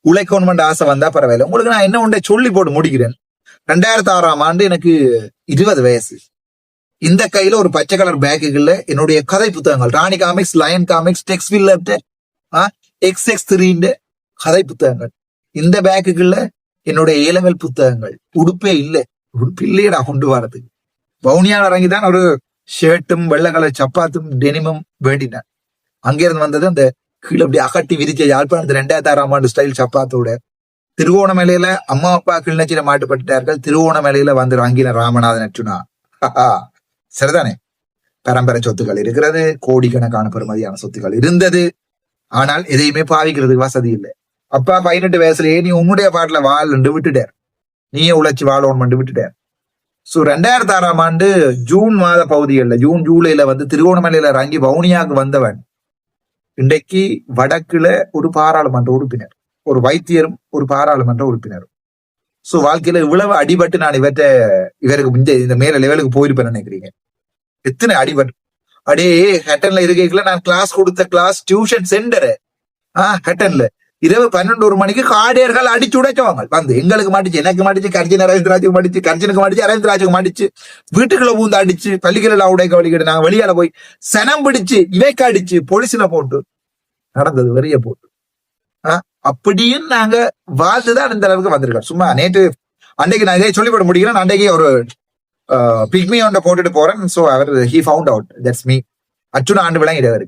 A: உழைக்கணும்ன்ற ஆசை வந்தா பரவாயில்ல. உங்களுக்கு நான் என்ன ஒன்றை சொல்லி போட்டு முடிக்கிறேன். 2006ஆம் ஆண்டு எனக்கு 20 வயசு. இந்த கையில ஒரு பச்சை கலர் பேக்குகள்ல என்னுடைய கதை புத்தகங்கள் ராணி காமிக்ஸ், லயன் காமிக்ஸ், டெக்ஸ்வில் XX3 கதை புத்தகங்கள். இந்த பேக்குகள்ல என்னுடைய ஏலவல் புத்தகங்கள். உடுப்பே இல்லை, உடுப்பு இல்லையடா கொண்டு வரதுக்கு. வவுனியாவில் இறங்கிதான் ஒரு ஷர்ட்டும் வெள்ளை கலர் சப்பாத்தும் டெனிமும் வேண்டினான். அங்கிருந்து வந்தது அந்த கீழே அப்படி அகட்டி விரிச்ச யாழ்ப்பாணத்து 2006ஆம் ஆண்டு ஸ்டைல் சப்பாத்தோட. திருவோணமலையில அம்மா அப்பா கிளிநொச்சியில மாட்டுப்பட்டார்கள். திருவோணமலையில வந்து வாங்கின ராமநாதன் அச்சுனா. சரிதானே? பரம்பரை சொத்துக்கள் இருக்கிறது, கோடிக்கணக்கான பெறுமதியான சொத்துக்கள் இருந்தது. ஆனால் எதையுமே பாவிக்கிறதுக்கு வசதி இல்லை. அப்பா 18 வயசுலயே நீ உன்னுடைய பாட்டுல வாழ்ந்து விட்டுட்டார், நீயே உழைச்சி வாழணும் விட்டுட்டார். சோ 2006ஆம் ஆண்டு ஜூன் மாத பகுதிகளில் ஜூன் ஜூலைல வந்து திருவோணமலையில இறங்கி வவுனியாவுக்கு வந்தவன் இன்றைக்கு வடக்குல ஒரு பாராளுமன்ற உறுப்பினர், ஒரு வைத்தியரும் ஒரு பாராளுமன்ற உறுப்பினரும். சோ வாழ்க்கையில இவ்வளவு அடிபட்டு நான் இவருக்கு இந்த மேல லெவலுக்கு போயிருப்பேன்னு நினைக்கிறீங்க? எத்தனை அடிபட்டு அடே ஹட்டன்ல இருக்கைக்குள்ள நான் கிளாஸ் கொடுத்த கிளாஸ் டியூஷன் சென்டரு ஹட்டன்ல இரவு 11 மணிக்கு காடையர்கள் அடிச்சு உடைச்சவங்க வந்து எங்களுக்கு மாட்டிச்சு, எனக்கு மாட்டிச்சு, கர்ஜன் அரவிந்தராஜுக்கு மாட்டிச்சு, கர்ஜனுக்கு மாட்டிச்சு, அரவிந்தராஜுக்கு மாட்டிச்சு, வீட்டுக்குள்ள பூந்து அடிச்சு, பள்ளிகளை உடைக்க வழிகிட்டு நாங்க வெளியால போய் சனம் பிடிச்சு இவைக்கு அடிச்சு பொலிசில போட்டு நடந்தது, வெறிய போட்டு. அப்படியும் நாங்க வாழ்ந்துதான் இந்த அளவுக்கு வந்திருக்கோம். சும்மா நேற்று அன்றைக்கு நான் இதை சொல்லிவிட முடிகிறேன். அன்றைக்கு ஒரு பிக்மி ஒன்றை போட்டுட்டு போறேன். ஸோ அவர் he found out that's me Archchuna and விளங்கிடுவாரு.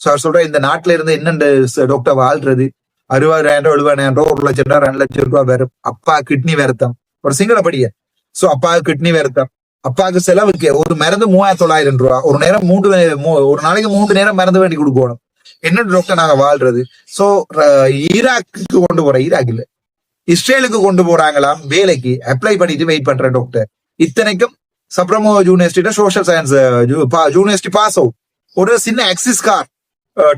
A: ஸோ அவர் சொல்ற இந்த நாட்டுல இருந்து என்னென்ன டாக்டர் வாழ்றது 60,000 70,000 1 லட்சம் 2 லட்சம் ரூபாய் வரும். அப்பா கிட்னி வருத்தம், ஒரு சிங்கள படிய. சோ அப்பாவுக்கு கிட்னி வருத்தம், அப்பாவுக்கு செலவுக்கு ஒரு மருந்து 3,900 ரூபாய். ஒரு நேரம் ஒரு நாளைக்கு 3 நேரம் மருந்து வேண்டி கொடுக்கணும். என்ன டாக்டர் நாங்க வாழ்றது? சோ ஈராக்கு கொண்டு போற, ஈராக் இல்ல இஸ்ரேலுக்கு கொண்டு போறாங்களாம் வேலைக்கு. அப்ளை பண்ணிட்டு வெயிட் பண்றேன் டாக்டர். இத்தனைக்கும் சப்ரமோ யூனிவர்சிட்டியில social science university pass out. ஒரு சின்ன ஆக்சிஸ் கார்,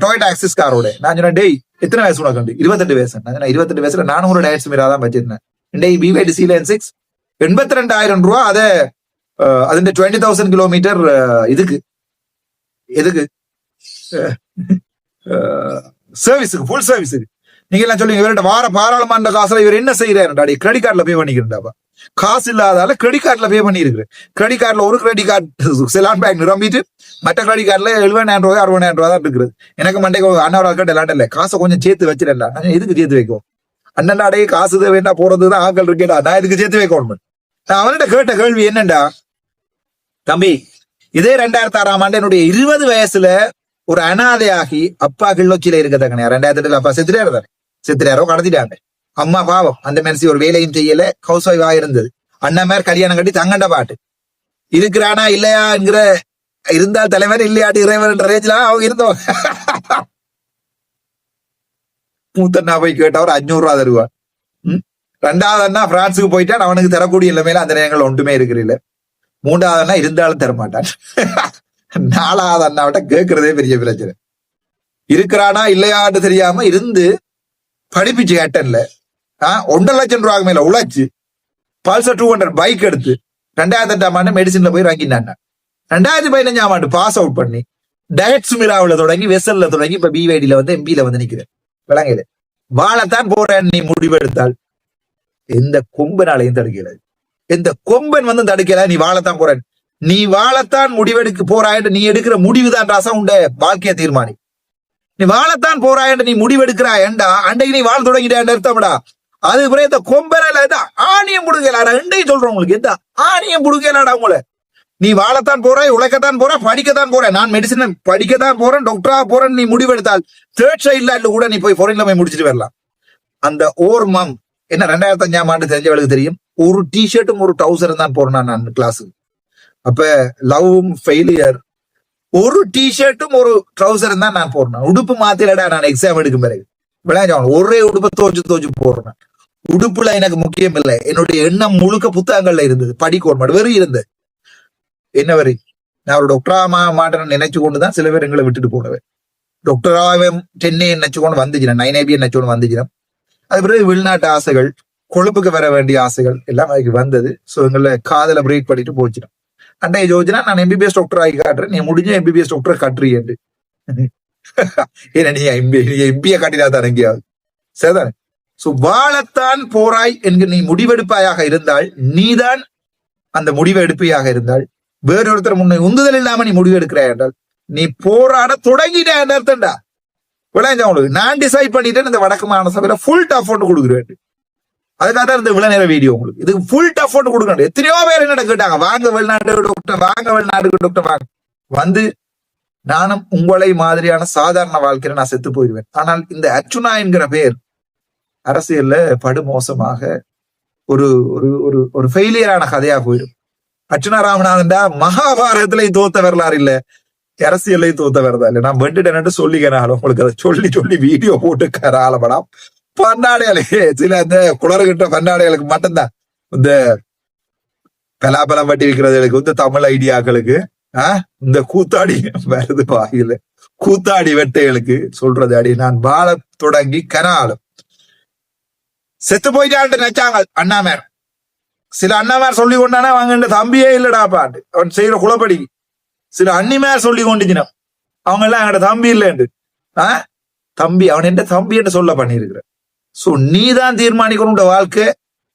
A: டொயோட்டா ஆக்சிஸ் காரோட. நான் சொன்னேன், டேய் எத்தனை வயசு உனக்கு? 22 வயசு. நான் 22 வயசுல நானும் ஒரு டயட்ஸ் மீரா தான் வச்சிருந்தேன். டேய் BYD C-Line 6 82,000 ரூபாய். அதை അതിന്റെ 20,000 கிலோமீட்டர் இதுக்கு எதுக்கு சர்வீஸுக்கு, ஃபுல் சர்வீஸுக்கு. நீங்க எல்லாம் சொல்லுங்க, இவர்கிட்ட வார பாராளுமன்ற காசுல இவர் என்ன செய்யறாரு? கிரெடிட் கார்டுல பே பண்ணிக்கிறேன்டாப்பா. காசு இல்லாதால கிரெடிட் கார்டுல பே பண்ணி இருக்கு. கிரெடிட் கார்டுல ஒரு கிரெடிட் கார்டு செலான் பேங்க் நிரம்பிட்டு மற்ற கிரெடிட் கார்டுல 70,000 ரூபாய் 60,000 ரூபாய் தான் இருக்குது. எனக்கு மண்டைக்கு அண்ணா கேட்ட இல்ல, காசை கொஞ்சம் சேர்த்து வச்சிடல. எதுக்கு சேர்த்து வைக்கும்? அண்ணன் அடைய காசு வேண்டா போறதுதான் ஆக்கள் இருக்கேடா, நான் இதுக்கு சேர்த்து வைக்கணும். நான் அவன்கிட்ட கேட்ட கேள்வி என்னண்டா, தம்பி இதே 2006ஆம் ஆண்டு என்னுடைய 20 வயசுல ஒரு அனாதையாகி அப்பா கிள்ளொச்சியில இருக்கதாங்க. 2008 அப்பா செத்துறாரோ கடத்திட்டாங்க. அம்மா பாவம், அந்த மனசு ஒரு வேலையும் செய்யல, ஹவுஸ் ஒய்ஃபா இருந்தது. அண்ணன் மேல கல்யாணம் கட்டி தங்கண்ட பாட்டு இருக்கிறானா இல்லையா என்கிற, இருந்தால் தலைவர் இல்லையாட்டு இறைவன் என்ற ரேஞ்சில அவங்க இருந்தவங்க. மூத்தண்ணா போய் கேட்டா ஒரு 500 ரூபா தருவான். 2வது அண்ணா பிரான்ஸுக்கு போயிட்டான், அவனுக்கு தரக்கூடிய நிலைமையில அந்த நேரங்கள் ஒன்றுமே இருக்கிறில்ல. 3வது அண்ணா இருந்தாலும் தரமாட்டான். 4வது அண்ணாவிட்ட கேட்கறதே பெரிய பிரச்சனை. இருக்கிறானா இல்லையான்னு தெரியாம இருந்து படிப்பிச்சு கேட்டன்ல 1.5 லட்சம் ரூபாய்க்கு மேல உழைச்சு பல்சர் 200 பைக் எடுத்து 2008ஆம் ஆண்டு மெடிசின்ல போய் வாங்கினான். 2015ஆம் ஆண்டு பாஸ் அவுட் பண்ணி டயட்ஸ் மிராவில தொடங்கி வெசல்ல தொடங்கி இப்ப BYDல வந்து MPல வந்து நிக்கிறேன். விளங்கல வாழத்தான் போறேன். நீ முடிவெடுத்தால் எந்த கொம்பனாலையும் தடுக்கல, எந்த கொம்பன் வந்து தடுக்கல. நீ வாழத்தான் போறேன், நீ வாழத்தான் முடிவெடுக்க போறாய். நீ எடுக்கிற முடிவுதான் ராசா உண்ட வாழ்க்கைய தீர்மானி. நீ வாழத்தான் போறாய், நீ முடிவெடுக்கிறாயண்டா அன்றைக்கு நீ வாழ தொடங்கிட்டான்னு அர்த்தம்டா. அது பிறகு இந்த கொம்பனால ஆணியம் புடுங்கலாடா. இன்றைக்கு சொல்றேன் உங்களுக்கு, எந்த ஆணியம் புடுங்கலாடா உங்களை. நீ வாழத்தான் போறாய், உழைக்கத்தான் போற, படிக்கத்தான் போற. நான் மெடிசன் படிக்கத்தான் போறேன், டாக்டரா போறேன். நீ முடிவெடுத்தால் தேர்ட் சைட்ல கூட நீ போய் ஃபாரின்ல போய் முடிச்சுட்டு வரலாம். அந்த ஓர்மம் என்ன 2005ஆம் ஆண்டு தெரிஞ்சவளுக்கு தெரியும். ஒரு டிஷர்ட்டும் ஒரு டவுசரும் தான் போறேன் நான் கிளாஸுக்கு. அப்ப லவ்வும் ஃபெயிலியர், ஒரு டிஷர்ட்டும் ஒரு ட்ரௌசரும் தான் நான் போறேன். உடுப்பு மாத்திரடா நான் எக்ஸாம் எடுக்கும் பிறகு விளையாட ஒரே உடுப்பை தோச்சு போடுறேன். உடுப்புல எனக்கு முக்கியம் இல்லை, என்னுடைய எண்ணம் முழுக்க புத்தகங்கள்ல இருந்தது. படிக்கோர் மட்டும் வெறும் இருந்தது. என்ன வரி நான் ஒரு டாக்டரா மாட்டேன்னு நினைச்சு கொண்டுதான் சில பேர் எங்களை விட்டுட்டு போனவன். டாக்டராவே 10A நினைச்சு கொண்டு வந்துச்சுனா, 9AB நினைச்சு கொண்டு வந்துச்சுனா. அது பிறகு வெளிநாட்டு ஆசைகள், கொழுப்புக்கு வர வேண்டிய ஆசைகள் எல்லாம் அதுக்கு வந்தது. ஸோ எங்களை காதல பிரேக் பண்ணிட்டு போச்சுடும். அண்டைய யோஜனா நான் எம்பிபிஎஸ் டாக்டர் ஆகி காட்டுறேன், நீ முடிஞ்ச எம்பிபிஎஸ் டாக்டர் கட்டுறியன்று. ஏன்னா நீ எம்பியை காட்டினா தான் எங்கேயாவது சரிதானே. சோ வாழத்தான் போராய் என்கிற நீ முடிவெடுப்பாயாக இருந்தால், நீதான் அந்த முடிவை எடுப்பையாக இருந்தால், வேறொருத்தர் முன்னே உந்துதல் இல்லாம நீ முடிவு எடுக்கிறாய் என்றால் நீ போராட தொடங்கிட்ட அர்த்தம்டா. விளையாஞ்சா உங்களுக்கு நான் டிசைட் பண்ணிட்டேன் இந்த வடக்கு மாகாண சபையில ஃபுல் டஃப் ஒன்று கொடுக்குறேன். அதுக்காக தான் இந்த இவ்வளவு நேரம் வீடியோ உங்களுக்கு. இதுக்கு ஃபுல் டஃப் ஒன்று கொடுக்கணும். எத்தனையோ பேர் என்ன கேட்டாங்க, வாங்க வெளிநாட்டு டாக்டர், வாங்க வெளிநாட்டுக்கு டாக்டர், வாங்க வந்து நானும் உங்களை மாதிரியான சாதாரண வாழ்க்கையில நான் செத்து போயிடுவேன். ஆனால் இந்த அர்ச்சுனா என்கிற பேர் அரசியல்ல படுமோசமாக ஒரு ஒரு ஒரு ஒரு ஃபெயிலியரான கதையா போயிடும். அர்ச்சுனா ராமநாதன்டா மகாபாரதத்திலையும் தோத்த வரலாறு இல்ல, அரசியல்லையும் தோத்த வரதா இல்ல. நான் வெண்டுட்டேன்னு சொல்லிக்கிறேன் உங்களுக்கு, அதை சொல்லி சொல்லி வீடியோ போட்டு ஆளப்படாம். பன்னாடைகளுக்கு சில இந்த குளறுகிட்ட பன்னாடைகளுக்கு மட்டும்தான், இந்த பலாபலம் வட்டி விற்கிறதுகளுக்கு, இந்த தமிழ் ஐடியாக்களுக்கு, இந்த கூத்தாடி வருது வாயில கூத்தாடி வெட்டைகளுக்கு சொல்றது அடி. நான் வாழ தொடங்கி கனாலும் செத்து போயிட்டான்ட்டு நினைச்சாங்க அண்ணாமேர். சில அண்ணாமேர் சொல்லி கொண்டானா அவங்க தம்பியே இல்லடா பாட்டு அவன் செய்யற குளப்படி. சில அண்ணிமேர் சொல்லி கொண்டுச்சினா அவங்க எல்லாம் எங்கட தம்பி இல்லைன்னு. தம்பி அவன் என்ற தம்பி என்று சொல்ல பண்ணிருக்கிற. சோ நீதான் தீர்மானிக்கணும் வாழ்க்கை,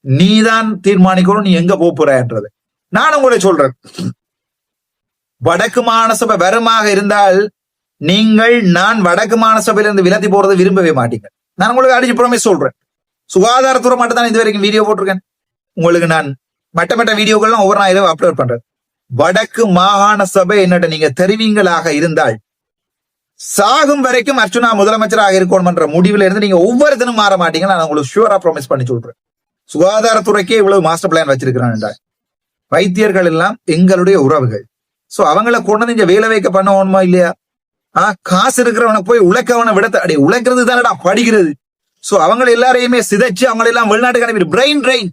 A: நீதான் தீர்மானிக்கணும் நீ எங்க போறன்றது. நான் உங்களை சொல்றேன், வடக்கு மாகாண சபை வருமாக இருந்தால் நீங்கள் நான் வடக்கு மாகாண சபையில இருந்து விலத்தி போறதை விரும்பவே மாட்டீங்க. நான் உங்களுக்கு அடிச்சு ப்ராமிஸ் சொல்றேன். சுகாதாரத்துறை மட்டும் தான் இது வரைக்கும் வீடியோ போட்டிருக்கேன். உங்களுக்கு நான் மற்ற வீடியோக்கள்லாம் ஒவ்வொரு நாள் இரவு அப்லோட் பண்றேன். வடக்கு மாகாண சபை என்னட்ட நீங்க தெரிவிங்களாக இருந்தால் சாகும் வரைக்கும் அர்ச்சுனா முதலமைச்சராக இருக்கணும் என்ற முடிவுல இருந்து நீங்க ஒவ்வொருத்தனும் மாற மாட்டீங்க. நான் உங்களுக்கு ஷூரா ப்ராமிஸ் பண்ணி சொல்றேன். சுகாதாரத்துறைக்கே இவ்வளவு மாஸ்டர் பிளான் வச்சிருக்கிறான் என்றால் வைத்தியர்கள் எல்லாம் எங்களுடைய உறவுகள். சோ அவங்கள கொண்டு நீங்க வேலை வைக்க பண்ணணுமா இல்லையா? காசு இருக்கிறவனை போய் உழைக்கவனை விட அடி உழைக்கிறது தானடா படிக்கிறது. சோ அவங்க எல்லாரையுமே சிதைச்சு அவங்க எல்லாம் வெளிநாட்டுக்கு அனுப்பி பிரெயின்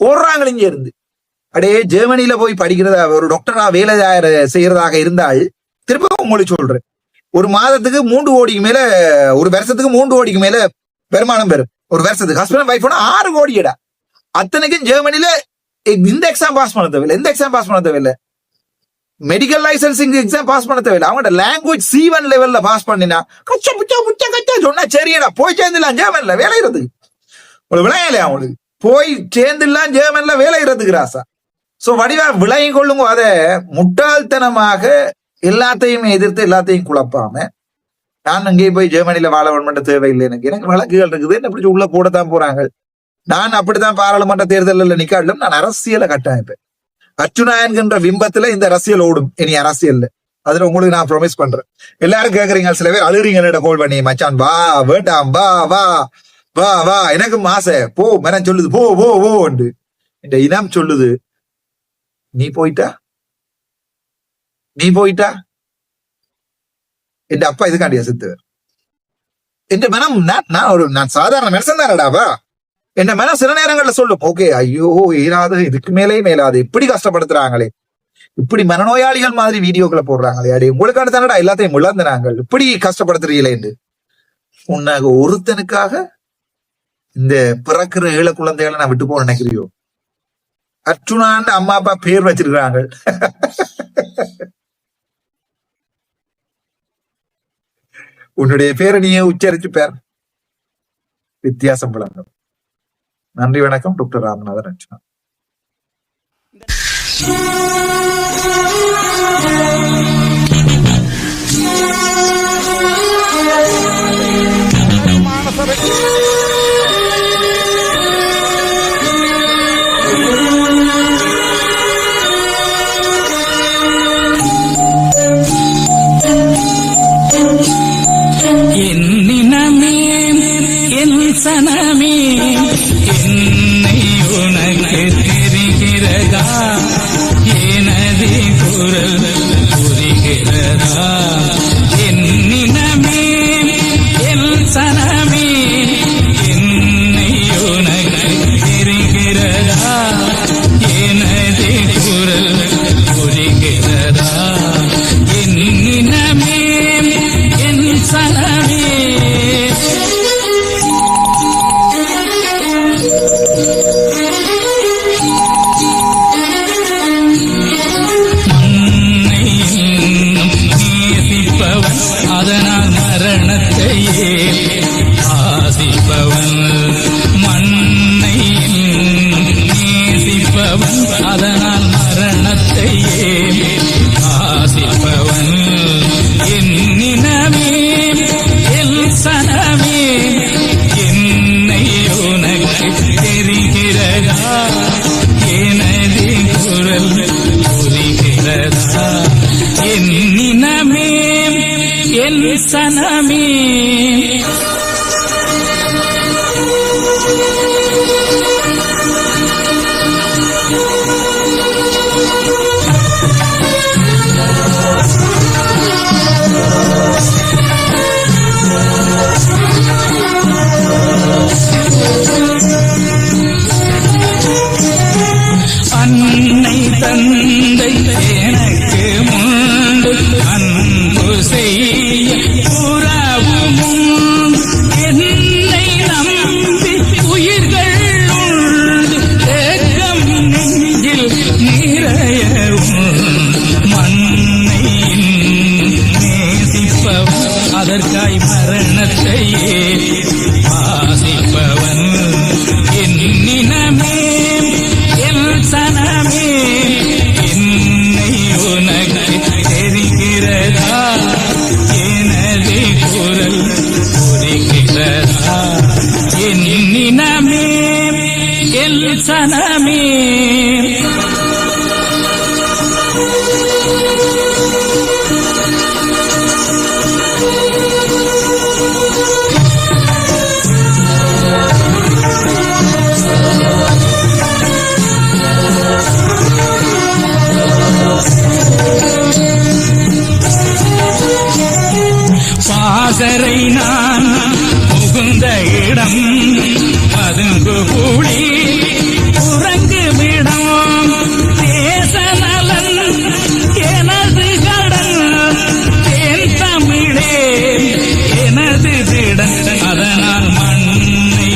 A: போடுறாங்க இங்க இருந்து. அப்படியே ஜெர்மனியில போய் படிக்கிறதா ஒரு டாக்டரா வேலை செய்யறதாக இருந்தால் திரும்ப உங்களுக்கு சொல்றேன், ஒரு மாதத்துக்கு 3 கோடிக்கு மேல, ஒரு வருஷத்துக்கு 3 கோடிக்கு மேல வருமானம் பெறும். ஒரு வருஷத்துக்கு ஹஸ்பண்ட் வைஃப் 6 கோடியடா. அத்தனைக்கும் ஜெர்மனில இந்த எக்ஸாம் பாஸ் பண்ண தேவையில்லை, எந்த எக்ஸாம் பாஸ் பண்ண தேவையில்லை, மெடிக்கல் லைசன்சிங் எக்ஸாம் பாஸ் பண்ண தேவையில்லை. அவங்களோட லாங்குவேஜ் C1 லெவல்ல பாஸ் பண்ணினா கச்சா புச்சா சொன்னா சரியாடா போய் சேர்ந்துலாம் ஜெர்மன்ல வேலையிறதுக்கு. உங்களுக்கு விளையாலையா? அவங்களுக்கு போய் சேர்ந்துலாம் ஜெர்மன்ல வேலையிறதுக்கு ராசா. சோ வடிவா விளைய கொள்ளுங்க. அதை முட்டாள்தனமாக எல்லாத்தையுமே எதிர்த்து எல்லாத்தையும் குழப்பாம நான் அங்கேயே போய் ஜெர்மனில வாழ வேண்ட தேவையில்லை. எனக்கு வழக்குகள் இருக்குது, என்ன பிடிச்சி உள்ள போடத்தான் போறாங்க. நான் அப்படித்தான் பாராளுமன்ற தேர்தலில் நிக்காட்டிலும் நான் அரசியலை கட்டமைப்பேன். அர்ச்சுனா என்கின்ற விம்பத்துல இந்த அரசியல் ஓடும். இனி அரசியல் அதுல உங்களுக்கு நான் ப்ராமிஸ் பண்றேன். எல்லாரும் கேக்குறீங்க, சில பேர் அழுறீங்க கோல் பண்ணி, மச்சான் வா வேண்டாம் வா வா வா வா எனக்கு ஆசை போ, மனம் சொல்லுது போ போ போண்டு. இந்த இனம் சொல்லுது நீ போயிட்டா என் அப்பா இதுக்காண்டியா செத்துவர். என் மனம் நான் சாதாரண மனுஷன் தானடாவா. என் மனம் சில நேரங்கள்ல சொல்லும், ஓகே ஐயோ ஏனாது இதுக்கு மேலாது இப்படி கஷ்டப்படுத்துறாங்களே, இப்படி மனநோயாளிகள் மாதிரி வீடியோக்களை போடுறாங்களே, அடி உங்களுக்கான தானடா எல்லாத்தையும் இழந்து நாங்கள் இப்படி கஷ்டப்படுத்துறீங்களேன்னு. உன்னாக ஒருத்தனுக்காக இந்த பிறக்கிற ஏழை குழந்தைகளை நான் விட்டு போக நினைக்கிறியோ? அர்ச்சுனான்னு அம்மா அப்பா பேர் வச்சிருக்கிறாங்க. உன்னுடைய பேரை நீயே உச்சரிச்சு பேர் வித்தியாசம் விளங்கும். நன்றி, வணக்கம். டாக்டர் ராமநாதன் அர்ச்சுனா.
B: சனமே என்னை உனக்கு தெரிகிறதா, எனது குரல் புரிகிறதா, என்னினமே என் சனமே என்னை உனக்கு தெரிகிறதா, எனது குரல் புரிகிறதா, என்னினமே என் சனமே. நேசிப்பவன் அதனால் மரணத்தையே ஆசிப்பவன் என்னினமே என் சனமே என்னை உனக்கு தெரிகிறதா எனது குரல் புரிகிறதா என்னினமே என் சனமே அன்னை தந்தை எனக்கு முண்டு அன்பு செய்ய உறவும் என்னை நம்பி உயிர்கள் உண்டு ஏக்கம் நெஞ்சில் நிறைய மண்ணை நேசிப்பவன் அதற்காய் மரணத்தையே ஆசிப்பவன் என்னினமே சனமே என்னை உனக்கு தெரிகிறதா எனது குரல் புரிகிறதா என்னினமே எல் சனமே பாசறை நான் புகுந்த இடம் பதுங்கு கூடி உறங்குமிடம் தேசநலன் எனது கடன் தேன் தமிழே எனது திடன் அதனால் மண்ணை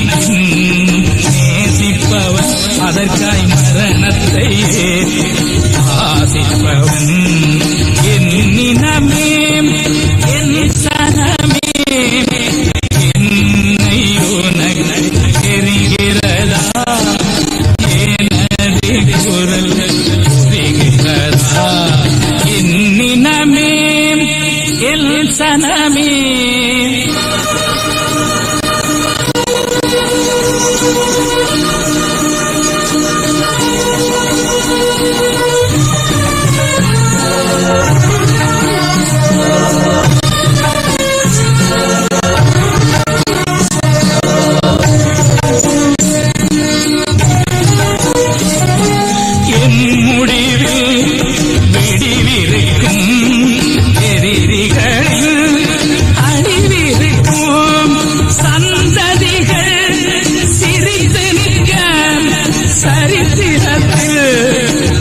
B: நேசிப்பவன் அதற்காய் மரணத்தையே ஆசிப்பவன் என்னினமே என் சனமே என்னை உனக்கு தெரிகிறதா எனது குரல் புரிகிறதா என்னினமே என் சனமே சரித்திரத்தில்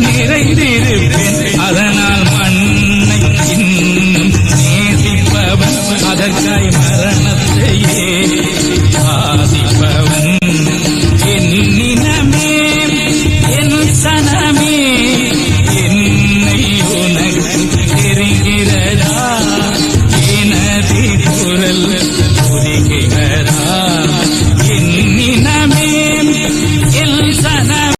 B: நிறைந்திருப்பேன் அதனால் மண்ணை இன்னும் நேசிப்பவன் அதற்காய்